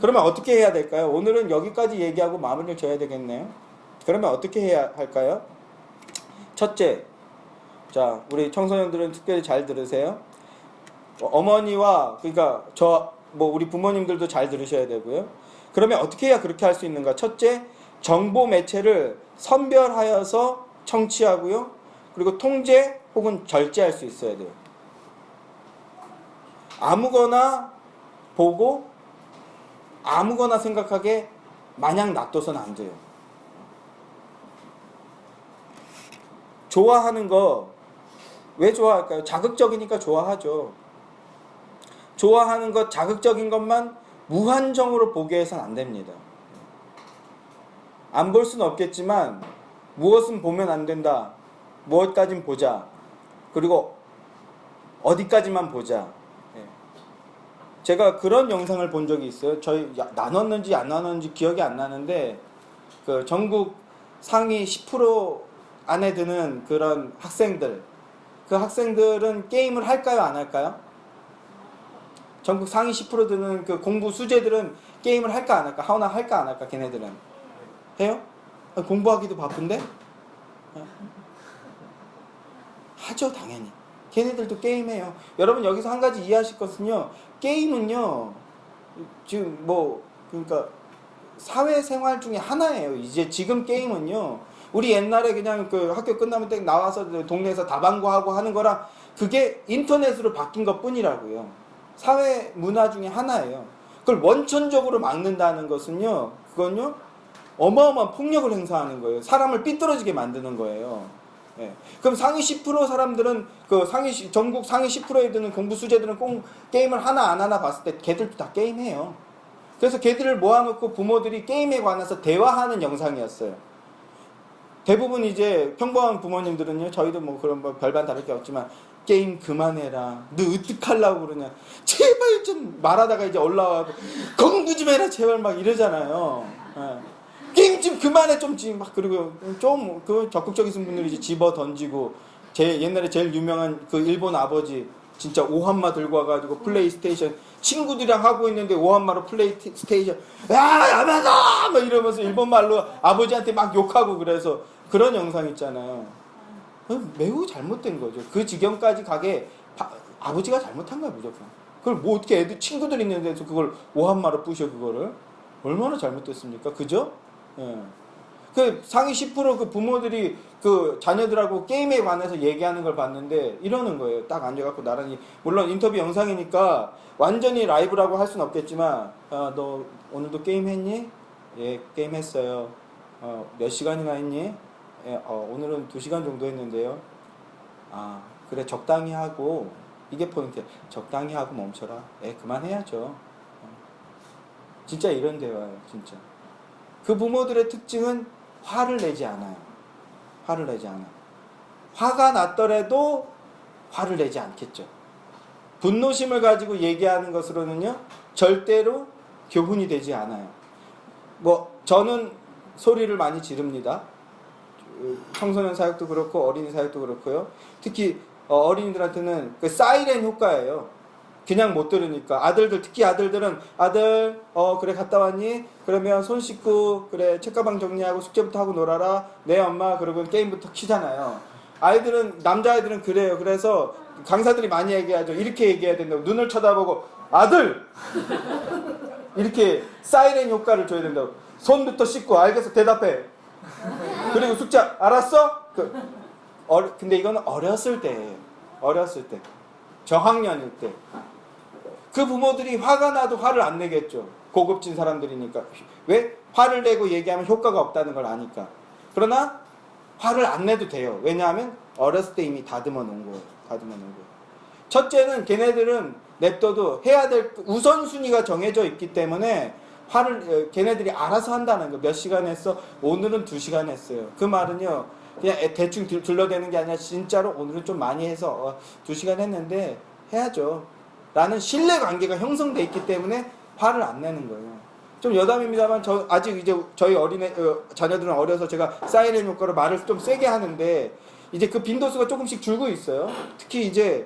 그러면 어떻게 해야 될까요? 오늘은 여기까지 얘기하고 마무리를 져야 되겠네요. 그러면 어떻게 해야 할까요? 첫째, 자, 우리 청소년들은 특별히 잘 들으세요. 어머니와, 그러니까 우리 부모님들도 잘 들으셔야 되고요. 그러면 어떻게 해야 그렇게 할 수 있는가? 첫째, 정보 매체를 선별하여서 청취하고요, 그리고 통제 혹은 절제할 수 있어야 돼요. 아무거나 보고 아무거나 생각하게 마냥 놔둬서는 안 돼요. 좋아하는 거 왜 좋아할까요? 자극적이니까 좋아하죠. 좋아하는 것, 자극적인 것만 무한정으로 보게 해서는 안 됩니다. 안 볼 수는 없겠지만 무엇은 보면 안 된다. 무엇까진 보자. 그리고 어디까지만 보자. 제가 그런 영상을 본 적이 있어요. 저희 나눴는지 안 나눴는지 기억이 안 나는데 그 전국 상위 10% 안에 드는 그런 학생들, 그 학생들은 게임을 할까요, 안 할까요? 전국 상위 10% 드는 그 공부 수재들은 게임을 할까 안 할까? 하나 할까 안 할까? 걔네들은 해요? 공부하기도 바쁜데? 하죠, 당연히. 걔네들도 게임해요. 여러분 여기서 한 가지 이해하실 것은요. 게임은요. 지금 그러니까 사회생활 중에 하나예요. 이제 지금 게임은요. 우리 옛날에 그냥 그 학교 끝나면 딱 나와서 동네에서 다방구하고 하는 거랑 그게 인터넷으로 바뀐 것 뿐이라고요. 사회 문화 중에 하나예요. 그걸 원천적으로 막는다는 것은요. 그건요. 어마어마한 폭력을 행사하는 거예요. 사람을 삐뚤어지게 만드는 거예요. 예. 그럼 상위 10% 사람들은 전국 상위 10%에 드는 공부 수재들은 꼭 게임을 하나 안 하나 봤을 때 걔들도 다 게임해요. 그래서 걔들을 모아놓고 부모들이 게임에 관해서 대화하는 영상이었어요. 대부분 이제 평범한 부모님들은요, 저희도 그런 별반 다를 게 없지만 게임 그만해라. 너 어떡하려고 그러냐. 제발 좀 말하다가 이제 올라와고 공부 좀 해라 제발 막 이러잖아요. 예. 게임 좀 그만해 좀 막 그리고 좀 그 적극적이신 분들이 이제 집어 던지고 옛날에 제일 유명한 그 일본 아버지 진짜 오한마 들고 와가지고 플레이스테이션 친구들이랑 하고 있는데 오한마로 플레이스테이션 야야면서 막 이러면서 일본 말로 아버지한테 막 욕하고 그래서 그런 영상 있잖아요. 매우 잘못된 거죠. 그 지경까지 가게 아버지가 잘못한 거야 무조건. 그걸 뭐 어떻게 애들 친구들 있는 데서 그걸 오한마로 부셔 그거를 얼마나 잘못됐습니까? 그죠? 예. 그 상위 10%그 부모들이 그 자녀들하고 게임에 관해서 얘기하는 걸 봤는데 이러는 거예요. 딱 앉아갖고 나란히 물론 인터뷰 영상이니까 완전히 라이브라고 할 수는 없겠지만 너 오늘도 게임 했니? 예, 게임 했어요. 몇 시간이나 했니? 예, 오늘은 2시간 정도 했는데요. 아, 그래 적당히 하고 이게 포인트야. 적당히 하고 멈춰라. 예, 그만해야죠. 진짜 이런 대화예요. 진짜. 그 부모들의 특징은 화를 내지 않아요. 화를 내지 않아요. 화가 났더라도 화를 내지 않겠죠. 분노심을 가지고 얘기하는 것으로는요, 절대로 교훈이 되지 않아요. 저는 소리를 많이 지릅니다. 청소년 사역도 그렇고 어린이 사역도 그렇고요. 특히 어린이들한테는 그 사이렌 효과예요. 그냥 못 들으니까 특히 아들들은 아들 그래 갔다 왔니? 그러면 손 씻고 그래 책가방 정리하고 숙제부터 하고 놀아라. 네 엄마. 그러고 게임부터 키잖아요. 남자아이들은 그래요. 그래서 강사들이 많이 얘기하죠. 이렇게 얘기해야 된다고. 눈을 쳐다보고 아들 이렇게 사이렌 효과를 줘야 된다고. 손부터 씻고 알겠어 대답해. 그리고 숙제 알았어? 근데 이거는 어렸을 때예요. 어렸을 때. 저학년일 때. 그 부모들이 화가 나도 화를 안 내겠죠. 고급진 사람들이니까. 왜? 화를 내고 얘기하면 효과가 없다는 걸 아니까. 그러나 화를 안 내도 돼요. 왜냐하면 어렸을 때 이미 다듬어 놓은 거예요. 첫째는 걔네들은 냅둬도 해야 될 우선순위가 정해져 있기 때문에 걔네들이 알아서 한다는 거. 몇 시간 했어? 오늘은 2시간 했어요. 그 말은요. 그냥 대충 둘러대는 게 아니라 진짜로 오늘은 좀 많이 해서 2시간 했는데 해야죠. 라는 신뢰관계가 형성돼 있기 때문에 화를 안 내는 거예요. 좀 여담입니다만 아직 이제 저희 자녀들은 어려서 제가 사이렌 효과로 말을 좀 세게 하는데 이제 그 빈도수가 조금씩 줄고 있어요. 특히 이제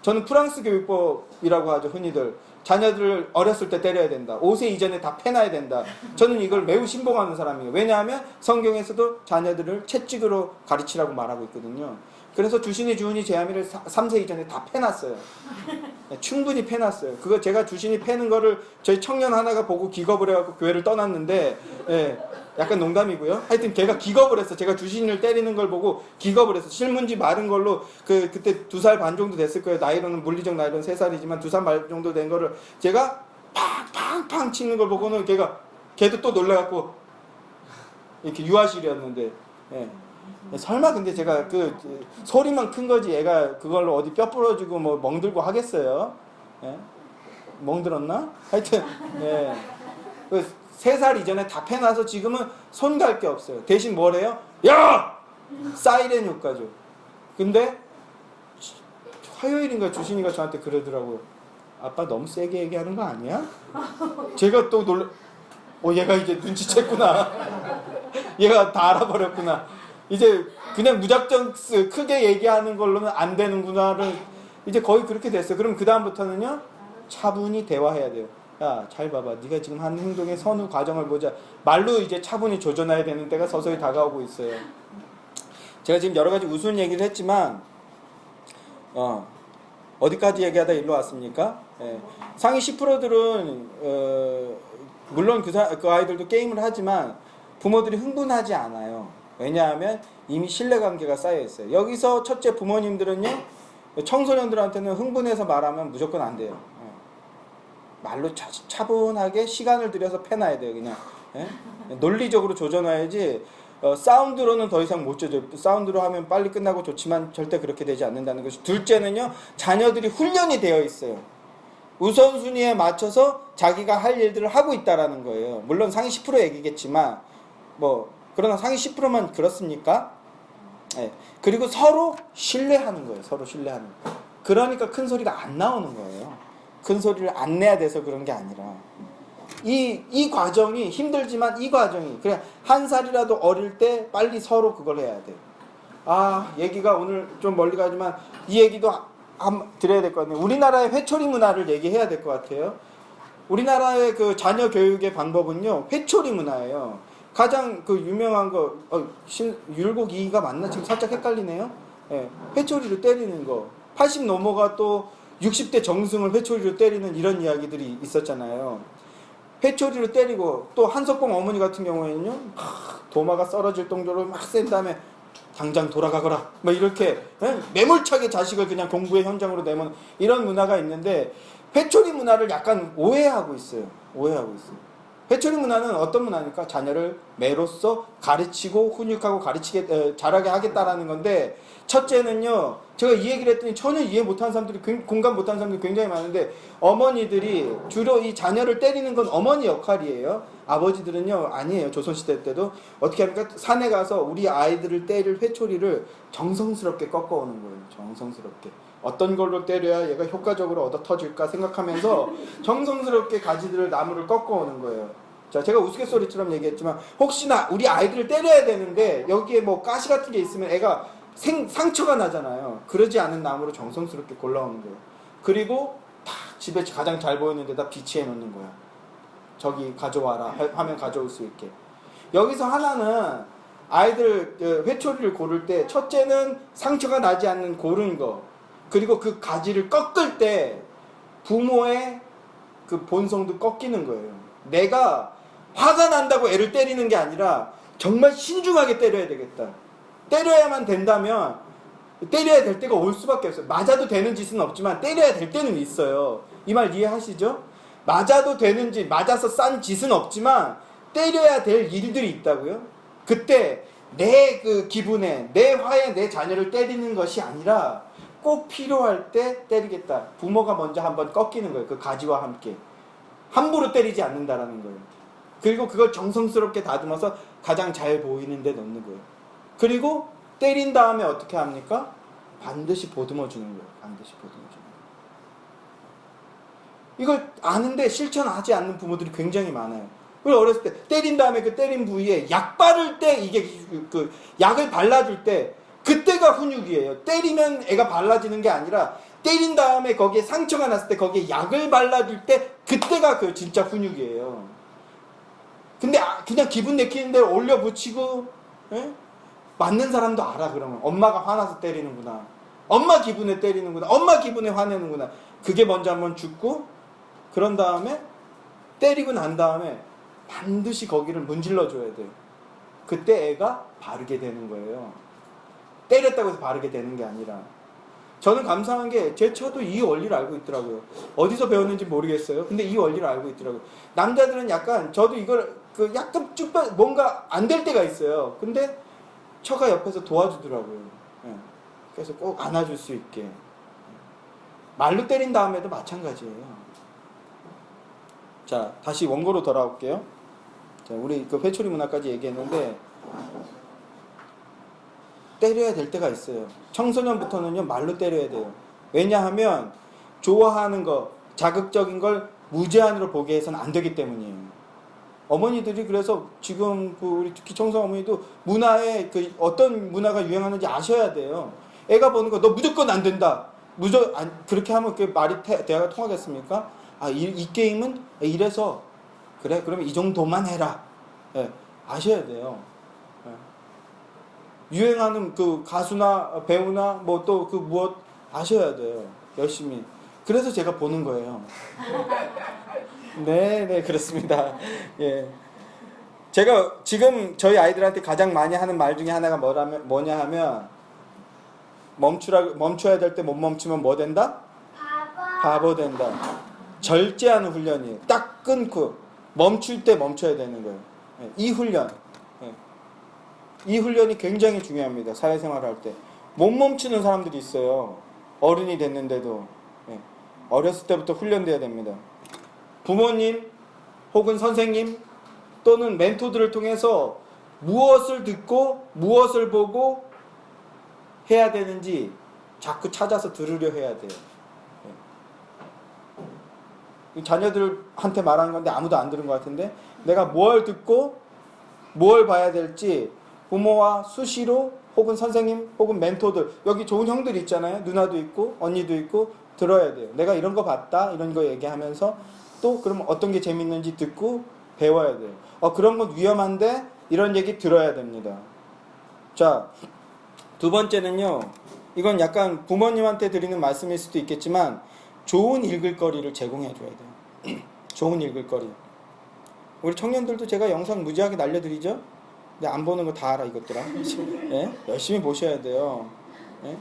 저는 프랑스 교육법이라고 하죠. 흔히들 자녀들을 어렸을 때 때려야 된다. 5세 이전에 다 패놔야 된다. 저는 이걸 매우 신봉하는 사람이에요. 왜냐하면 성경에서도 자녀들을 채찍으로 가르치라고 말하고 있거든요. 그래서 주신이 주은이 제아미를 3세 이전에 다 패놨어요. 충분히 패놨어요. 그거 제가 주신이 패는 거를 저희 청년 하나가 보고 기겁을 해갖고 교회를 떠났는데, 예, 약간 농담이고요. 하여튼 걔가 기겁을 했어. 제가 주신이를 때리는 걸 보고 기겁을 했어. 실문지 마른 걸로 그때 2살 반 정도 됐을 거예요. 나이로는 물리적 나이로는 3살이지만 2살 반 정도 된 거를 제가 팡팡팡 치는 걸 보고는 걔도 또 놀래갖고 이렇게 유아실이었는데, 예. 설마 근데 제가 그 소리만 큰 거지 얘가 그걸로 어디 뼈 부러지고 뭐 멍들고 하겠어요? 예? 멍들었나? 하여튼 예. 그 3살 이전에 다 패놔서 지금은 손 갈 게 없어요. 대신 뭐래요? 야! 사이렌 효과죠. 근데 화요일인가 주신이가 저한테 그러더라고요. 아빠 너무 세게 얘기하는 거 아니야? 제가 또 얘가 이제 눈치챘구나. 얘가 다 알아버렸구나. 이제 그냥 무작정 크게 얘기하는 걸로는 안 되는구나를 이제 거의 그렇게 됐어요. 그럼 그 다음부터는요 차분히 대화해야 돼요. 야, 잘 봐봐. 네가 지금 하는 행동의 선후 과정을 보자. 말로 이제 차분히 조져놔야 되는 때가 서서히 다가오고 있어요. 제가 지금 여러 가지 우스운 얘기를 했지만 어디까지 얘기하다 일로 왔습니까? 예. 상위 10%들은 물론 그 아이들도 게임을 하지만 부모들이 흥분하지 않아요. 왜냐하면 이미 신뢰관계가 쌓여 있어요. 여기서 첫째 부모님들은요 청소년들한테는 흥분해서 말하면 무조건 안 돼요. 말로 차분하게 시간을 들여서 패놔야 돼요. 그냥 논리적으로 조져놔야지 사운드로는 더 이상 못 조져요. 사운드로 하면 빨리 끝나고 좋지만 절대 그렇게 되지 않는다는 것이. 둘째는요 자녀들이 훈련이 되어 있어요. 우선순위에 맞춰서 자기가 할 일들을 하고 있다라는 거예요. 물론 상위 10% 얘기겠지만 그러나 상위 10%만 그렇습니까? 네. 그리고 서로 신뢰하는 거예요. 서로 신뢰하는 거. 그러니까 큰 소리가 안 나오는 거예요. 큰 소리를 안 내야 돼서 그런 게 아니라 이 과정이 힘들지만 이 과정이 그냥 한 살이라도 어릴 때 빨리 서로 그걸 해야 돼요. 얘기가 오늘 좀 멀리 가지만 이 얘기도 드려야 될 것 같네요. 우리나라의 회초리 문화를 얘기해야 될 것 같아요. 우리나라의 그 자녀 교육의 방법은요 회초리 문화예요. 가장 그 유명한 거 율곡 2가 맞나? 지금 살짝 헷갈리네요. 예, 회초리로 때리는 거. 80 넘어가 또 60대 정승을 회초리로 때리는 이런 이야기들이 있었잖아요. 회초리로 때리고 또 한석봉 어머니 같은 경우에는요 도마가 썰어질 정도로 막 센 다음에 당장 돌아가거라 막 이렇게 매몰차게 자식을 그냥 공부의 현장으로 내모는 이런 문화가 있는데 회초리 문화를 약간 오해하고 있어요. 회초리 문화는 어떤 문화니까 자녀를 매로써 가르치고 훈육하고 가르치게 잘하게 하겠다라는 건데, 첫째는요 제가 이 얘기를 했더니 전혀 이해 못하는 사람들이, 공감 못하는 사람들이 굉장히 많은데, 어머니들이 주로 이 자녀를 때리는 건 어머니 역할이에요. 아버지들은요 아니에요. 조선시대 때도 어떻게 합니까? 산에 가서 우리 아이들을 때릴 회초리를 정성스럽게 꺾어오는 거예요. 정성스럽게 어떤 걸로 때려야 얘가 효과적으로 얻어 터질까 생각하면서 정성스럽게 가지들을 나무를 꺾어오는 거예요. 자, 제가 우스갯소리처럼 얘기했지만 혹시나 우리 아이들을 때려야 되는데 여기에 뭐 가시 같은 게 있으면 애가 상처가 나잖아요. 그러지 않은 나무로 정성스럽게 골라오는 거예요. 그리고 다 집에 가장 잘 보이는 데다 비치해 놓는 거야. 저기 가져와라 하면 가져올 수 있게. 여기서 하나는 아이들 회초리를 고를 때, 첫째는 상처가 나지 않는 고른 거, 그리고 그 가지를 꺾을 때 부모의 그 본성도 꺾이는 거예요. 내가 화가 난다고 애를 때리는 게 아니라 정말 신중하게 때려야 되겠다. 때려야만 된다면 때려야 될 때가 올 수밖에 없어요. 맞아도 되는 짓은 없지만 때려야 될 때는 있어요. 이 말 이해하시죠? 맞아도 되는 짓, 맞아서 싼 짓은 없지만 때려야 될 일들이 있다고요. 그때 내 그 기분에, 내 화에 내 자녀를 때리는 것이 아니라 꼭 필요할 때 때리겠다. 부모가 먼저 한번 꺾이는 거예요. 그 가지와 함께. 함부로 때리지 않는다라는 거예요. 그리고 그걸 정성스럽게 다듬어서 가장 잘 보이는 데 넣는 거예요. 그리고 때린 다음에 어떻게 합니까? 반드시 보듬어 주는 거예요. 반드시 보듬어 주는 거예요. 이걸 아는데 실천하지 않는 부모들이 굉장히 많아요. 그리고 어렸을 때 때린 다음에 그 때린 부위에 약 바를 때, 이게 그 약을 발라줄 때 그때가 훈육이에요. 때리면 애가 발라지는 게 아니라 때린 다음에 거기에 상처가 났을 때 거기에 약을 발라줄 때 그때가 그 진짜 훈육이에요. 근데 그냥 기분 내키는 대로 올려 붙이고, 에? 맞는 사람도 알아. 그러면 엄마가 화나서 때리는구나, 엄마 기분에 때리는구나, 엄마 기분에 화내는구나. 그게 먼저 한번 죽고, 그런 다음에 때리고 난 다음에 반드시 거기를 문질러 줘야 돼요. 그때 애가 바르게 되는 거예요. 때렸다고 해서 바르게 되는 게 아니라. 저는 감사한 게 제 처도 이 원리를 알고 있더라고요. 어디서 배웠는지 모르겠어요. 근데 이 원리를 알고 있더라고요. 남자들은 약간, 저도 이걸 약간 쭉 뭔가 안 될 때가 있어요. 근데 처가 옆에서 도와주더라고요. 예. 그래서 꼭 안아줄 수 있게. 말로 때린 다음에도 마찬가지예요. 자, 다시 원고로 돌아올게요. 자, 우리 그 회초리 문화까지 얘기했는데, 때려야 될 때가 있어요. 청소년부터는요, 말로 때려야 돼요. 왜냐하면, 좋아하는 거, 자극적인 걸 무제한으로 보게 해서는 안 되기 때문이에요. 어머니들이 그래서 지금 우리 특히 청소 어머니도 문화에 어떤 문화가 유행하는지 아셔야 돼요. 애가 보는 거, 너 무조건 안 된다. 그렇게 하면 그 말이 대화가 통하겠습니까? 아, 이 게임은 이래서, 그래, 그러면 이 정도만 해라. 예, 아셔야 돼요. 예. 유행하는 그 가수나 배우나 뭐 또 그 무엇 아셔야 돼요. 열심히. 그래서 제가 보는 거예요. 네, 그렇습니다. 예. 제가 지금 저희 아이들한테 가장 많이 하는 말 중에 하나가 뭐냐 하면, 멈춰야 될 때 못 멈추면 뭐 된다? 바보 된다. 절제하는 훈련이에요. 딱 끊고 멈출 때 멈춰야 되는 거예요. 이 훈련. 이 훈련이 굉장히 중요합니다. 사회생활 할 때. 못 멈추는 사람들이 있어요. 어른이 됐는데도. 어렸을 때부터 훈련돼야 됩니다. 부모님 혹은 선생님 또는 멘토들을 통해서 무엇을 듣고 무엇을 보고 해야 되는지 자꾸 찾아서 들으려 해야 돼요. 자녀들한테 말하는 건데 아무도 안 들은 것 같은데, 내가 뭘 듣고 뭘 봐야 될지 부모와 수시로 혹은 선생님 혹은 멘토들, 여기 좋은 형들 있잖아요. 누나도 있고 언니도 있고 들어야 돼요. 내가 이런 거 봤다 이런 거 얘기하면서 또 그러면 어떤 게 재밌는지 듣고 배워야 돼요. 그런 건 위험한데 이런 얘기 들어야 됩니다. 자, 두 번째는요, 이건 약간 부모님한테 드리는 말씀일 수도 있겠지만 좋은 읽을거리를 제공해 줘야 돼요. 좋은 읽을거리. 우리 청년들도 제가 영상 무지하게 날려드리죠? 근데 안 보는 거 다 알아 이것들아. 예? 열심히 보셔야 돼요. 예?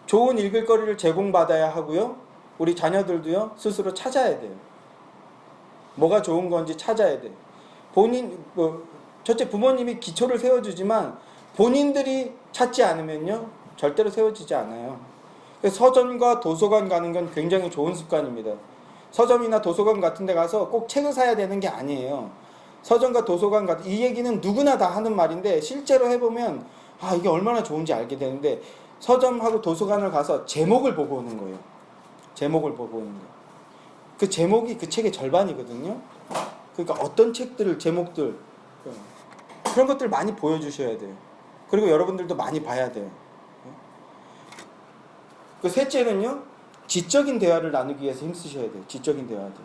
좋은 읽을거리를 제공받아야 하고요. 우리 자녀들도요, 스스로 찾아야 돼요. 뭐가 좋은 건지 찾아야 돼요. 첫째 부모님이 기초를 세워주지만 본인들이 찾지 않으면요, 절대로 세워지지 않아요. 서점과 도서관 가는 건 굉장히 좋은 습관입니다. 서점이나 도서관 같은 데 가서 꼭 책을 사야 되는 게 아니에요. 서점과 도서관 같은, 이 얘기는 누구나 다 하는 말인데 실제로 해보면 이게 얼마나 좋은지 알게 되는데, 서점하고 도서관을 가서 제목을 보고 오는 거예요. 제목을 보고 오는 거예요. 그 제목이 그 책의 절반이거든요. 그러니까 어떤 책들을, 제목들, 그런 것들 많이 보여주셔야 돼요. 그리고 여러분들도 많이 봐야 돼요. 그 셋째는요, 지적인 대화를 나누기 위해서 힘쓰셔야 돼요. 지적인 대화들.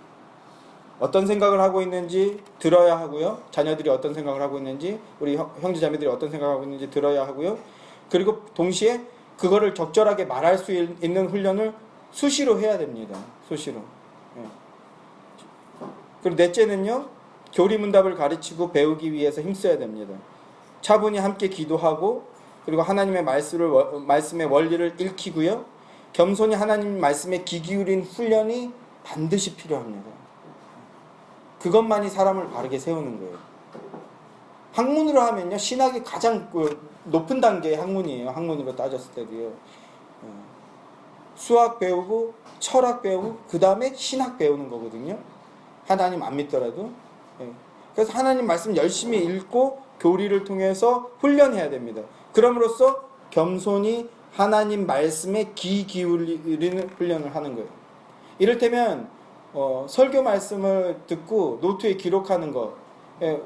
어떤 생각을 하고 있는지 들어야 하고요. 자녀들이 어떤 생각을 하고 있는지, 우리 형제 자매들이 어떤 생각을 하고 있는지 들어야 하고요. 그리고 동시에 그거를 적절하게 말할 수 있는 훈련을 수시로 해야 됩니다. 수시로. 그리고 넷째는요, 교리문답을 가르치고 배우기 위해서 힘써야 됩니다. 차분히 함께 기도하고, 그리고 하나님의 말씀의 원리를 읽히고요. 겸손히 하나님 말씀에 귀 기울인 훈련이 반드시 필요합니다. 그것만이 사람을 바르게 세우는 거예요. 학문으로 하면요, 신학이 가장 높은 단계의 학문이에요. 학문으로 따졌을 때도요. 수학 배우고 철학 배우고 그 다음에 신학 배우는 거거든요. 하나님 안 믿더라도. 그래서 하나님 말씀 열심히 읽고 교리를 통해서 훈련해야 됩니다. 그럼으로써 겸손히 하나님 말씀에 귀 기울이는 훈련을 하는 거예요. 이를테면 설교 말씀을 듣고 노트에 기록하는 거,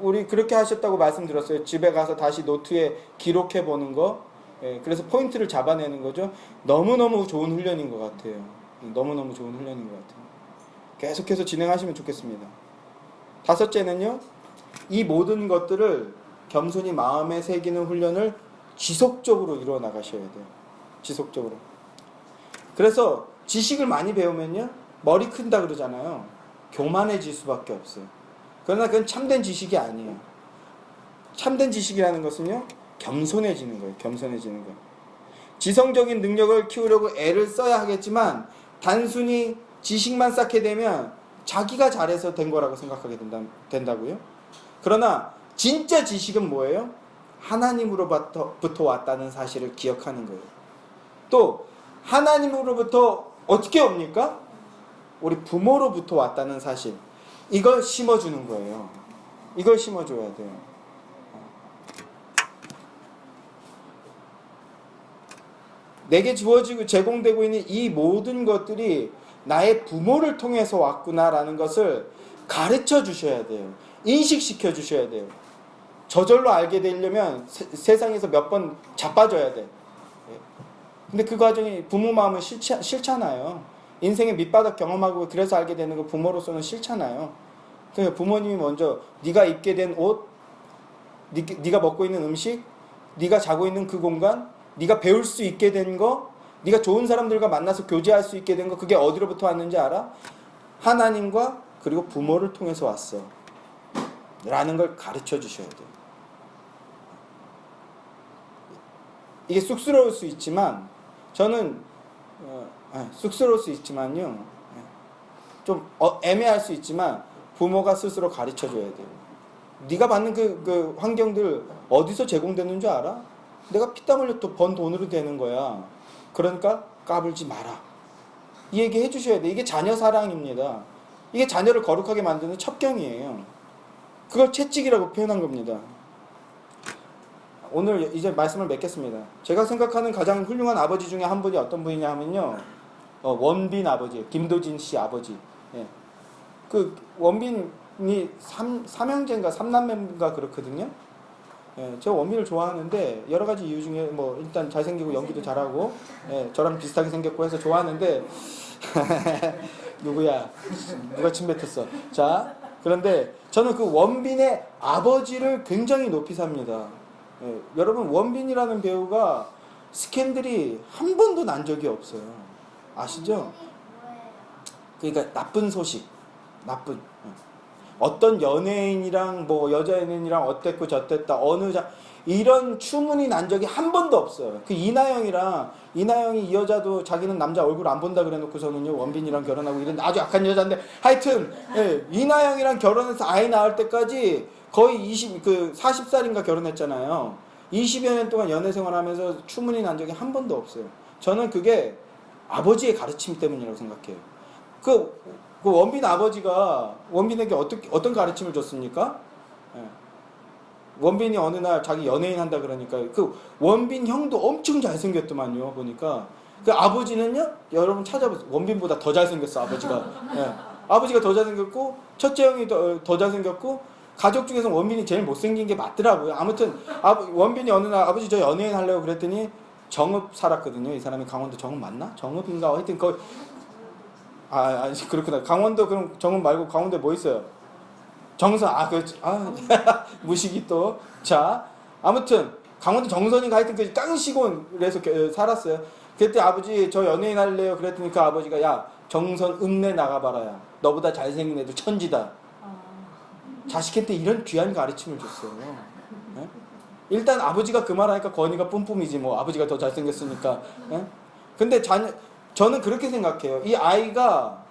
우리 그렇게 하셨다고 말씀드렸어요. 집에 가서 다시 노트에 기록해 보는 거, 그래서 포인트를 잡아내는 거죠. 너무너무 좋은 훈련인 것 같아요. 너무너무 좋은 훈련인 것 같아요. 계속해서 진행하시면 좋겠습니다. 다섯째는요, 이 모든 것들을 겸손히 마음에 새기는 훈련을 지속적으로 이루어 나가셔야 돼요. 지속적으로. 그래서 지식을 많이 배우면요, 머리 큰다 그러잖아요. 교만해질 수밖에 없어요. 그러나 그건 참된 지식이 아니에요. 참된 지식이라는 것은요, 겸손해지는 거예요. 겸손해지는 거예요. 지성적인 능력을 키우려고 애를 써야 하겠지만 단순히 지식만 쌓게 되면 자기가 잘해서 된 거라고 생각하게 된다고요. 그러나 진짜 지식은 뭐예요? 하나님으로부터 왔다는 사실을 기억하는 거예요. 또 하나님으로부터 어떻게 옵니까? 우리 부모로부터 왔다는 사실. 이걸 심어주는 거예요. 이걸 심어줘야 돼요. 내게 주어지고 제공되고 있는 이 모든 것들이 나의 부모를 통해서 왔구나라는 것을 가르쳐 주셔야 돼요. 인식시켜 주셔야 돼요. 저절로 알게 되려면 세상에서 몇 번 자빠져야 돼. 근데 그 과정이 부모 마음은 싫잖아요. 인생의 밑바닥 경험하고 그래서 알게 되는 거 부모로서는 싫잖아요. 그러니까 부모님이 먼저 네가 입게 된 옷, 네가 먹고 있는 음식, 네가 자고 있는 그 공간, 네가 배울 수 있게 된 거, 네가 좋은 사람들과 만나서 교제할 수 있게 된 거, 그게 어디로부터 왔는지 알아? 하나님과 그리고 부모를 통해서 왔어 라는 걸 가르쳐 주셔야 돼요. 이게 쑥스러울 수 있지만 저는 쑥스러울 수 있지만요, 좀 애매할 수 있지만 부모가 스스로 가르쳐 줘야 돼요. 네가 받는 그 환경들 어디서 제공되는 줄 알아? 내가 피땀 흘려 또 번 돈으로 되는 거야. 그러니까 까불지 마라. 이 얘기 해주셔야 돼. 이게 자녀 사랑입니다. 이게 자녀를 거룩하게 만드는 첩경이에요. 그걸 채찍이라고 표현한 겁니다. 오늘 이제 말씀을 맺겠습니다. 제가 생각하는 가장 훌륭한 아버지 중에 한 분이 어떤 분이냐 하면요, 원빈 아버지, 김도진 씨 아버지. 예. 그 원빈이 삼형제인가 삼남매인가 그렇거든요. 예, 저 원빈을 좋아하는데 여러 가지 이유 중에 뭐 일단 잘생기고 연기도 잘하고, 예, 저랑 비슷하게 생겼고 해서 좋아하는데 누구야? 누가 침 뱉었어? 자, 그런데 저는 그 원빈의 아버지를 굉장히 높이 삽니다. 예, 여러분 원빈이라는 배우가 스캔들이 한 번도 난 적이 없어요. 아시죠? 그러니까 나쁜 소식, 나쁜. 어떤 연예인이랑 뭐 여자 연예인이랑 어땠고 저땠다 어느 이런 추문이 난 적이 한 번도 없어요. 그 이나영이 이 여자도 자기는 남자 얼굴 안 본다 그래놓고서는요 원빈이랑 결혼하고 이런 아주 악한 여자인데, 하여튼 예, 이나영이랑 결혼해서 아이 낳을 때까지 거의 40살인가 결혼했잖아요. 20여 년 동안 연애 생활하면서 추문이 난 적이 한 번도 없어요. 저는 그게 아버지의 가르침 때문이라고 생각해요. 그 원빈 아버지가 원빈에게 어떤 가르침을 줬습니까? 예. 원빈이 어느 날 자기 연예인 한다 그러니까 그 원빈 형도 엄청 잘생겼더만요. 보니까 그 아버지는요, 여러분 찾아보세요. 원빈보다 더 잘생겼어 아버지가. 예. 아버지가 더 잘생겼고 첫째 형이 더 잘생겼고 가족 중에서 원빈이 제일 못생긴 게 맞더라고요. 아무튼 원빈이 어느 날 아버지 저 연예인 하려고 그랬더니 정읍 살았거든요. 이 사람이 강원도 정읍 맞나? 정읍인가? 하여튼 거기 그렇구나. 강원도 그럼 정읍 말고 강원도에 뭐 있어요? 정선. 무식이 또. 자, 아무튼 강원도 정선인가 하여튼 그 깡시곤에서 살았어요. 그때 아버지 저 연예인 할래요. 그랬더니 그 아버지가 야 정선 읍내 나가봐라야. 너보다 잘생긴 애도 천지다. 자식한테 이런 귀한 가르침을 줬어요. 네? 일단 아버지가 그 말하니까 건이가 뿜뿜이지 뭐 아버지가 더 잘생겼으니까. 네? 근데 저는 그렇게 생각해요. 이 아이가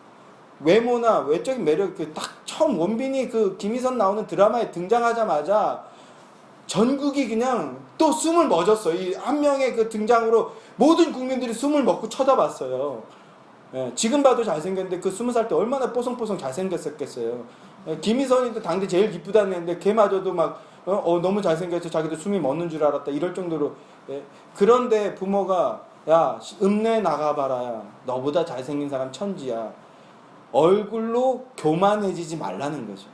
외모나 외적인 매력, 딱 처음 원빈이 그 김희선 나오는 드라마에 등장하자마자 전국이 그냥 또 숨을 멎었어. 이 한 명의 그 등장으로 모든 국민들이 숨을 먹고 쳐다봤어요. 예, 지금 봐도 잘생겼는데 그 20살 때 얼마나 뽀송뽀송 잘생겼었겠어요. 예, 김희선이도 당대 제일 기쁘다는 애인데 걔마저도 막 너무 잘생겨서 자기도 숨이 멎는 줄 알았다 이럴 정도로. 예, 그런데 부모가 야 읍내 나가봐라. 너보다 잘생긴 사람 천지야. 얼굴로 교만해지지 말라는 거죠.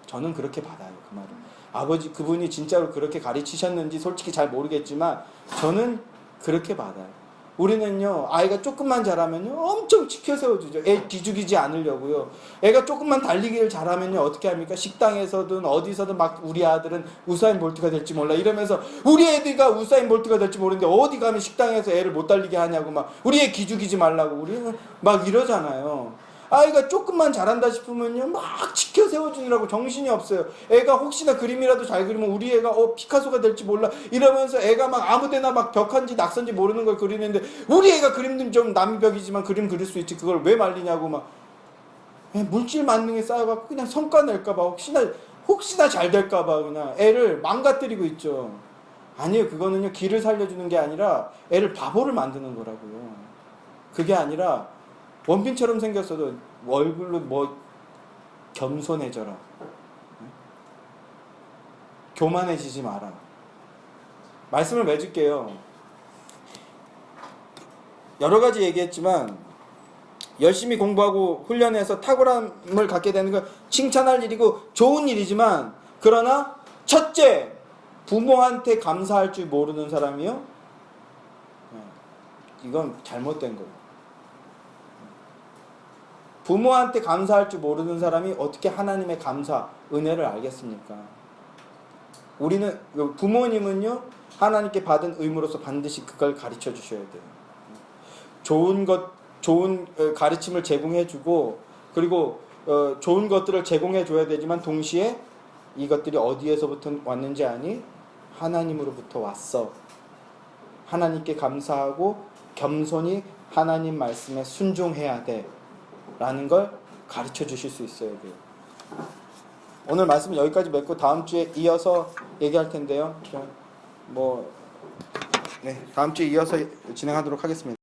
저는 그렇게 받아요. 그 말을. 아버지 그분이 진짜로 그렇게 가르치셨는지 솔직히 잘 모르겠지만 저는 그렇게 받아요. 우리는요 아이가 조금만 잘하면요 엄청 치켜 세워주죠. 애 기죽이지 않으려고요. 애가 조금만 달리기를 잘하면요 어떻게 합니까? 식당에서든 어디서든 막 우리 아들은 우사인 볼트가 될지 몰라 이러면서 우리 애들가 우사인 볼트가 될지 모르는데 어디 가면 식당에서 애를 못 달리게 하냐고 막 우리 애 기죽이지 말라고 우리는 막 이러잖아요. 아이가 조금만 잘한다 싶으면요 막 치켜 세워주느라고 정신이 없어요. 애가 혹시나 그림이라도 잘 그리면 우리 애가 피카소가 될지 몰라 이러면서 애가 막 아무데나 막 벽한지 낙선지 모르는 걸 그리는데 우리 애가 그림은 좀 남의 벽이지만 그림 그릴 수 있지 그걸 왜 말리냐고 막 물질 만능에 쌓여갖고 그냥 성과 낼까봐 혹시나 잘 될까봐 그냥 애를 망가뜨리고 있죠. 아니요, 그거는요 기를 살려주는 게 아니라 애를 바보를 만드는 거라고요. 그게 아니라 원빈처럼 생겼어도 얼굴로 뭐 겸손해져라, 교만해지지 마라. 말씀을 맺을게요. 여러 가지 얘기했지만 열심히 공부하고 훈련해서 탁월함을 갖게 되는 건 칭찬할 일이고 좋은 일이지만, 그러나 첫째, 부모한테 감사할 줄 모르는 사람이요, 이건 잘못된 거예요. 부모한테 감사할 줄 모르는 사람이 어떻게 하나님의 감사, 은혜를 알겠습니까? 우리는, 부모님은요 하나님께 받은 의무로서 반드시 그걸 가르쳐 주셔야 돼요. 좋은 가르침을 제공해주고, 그리고 좋은 것들을 제공해줘야 되지만 동시에 이것들이 어디에서부터 왔는지 아니? 하나님으로부터 왔어. 하나님께 감사하고 겸손히 하나님 말씀에 순종해야 돼 라는 걸 가르쳐 주실 수 있어야 돼요. 오늘 말씀은 여기까지 맺고 다음 주에 이어서 얘기할 텐데요. 다음 주에 이어서 진행하도록 하겠습니다.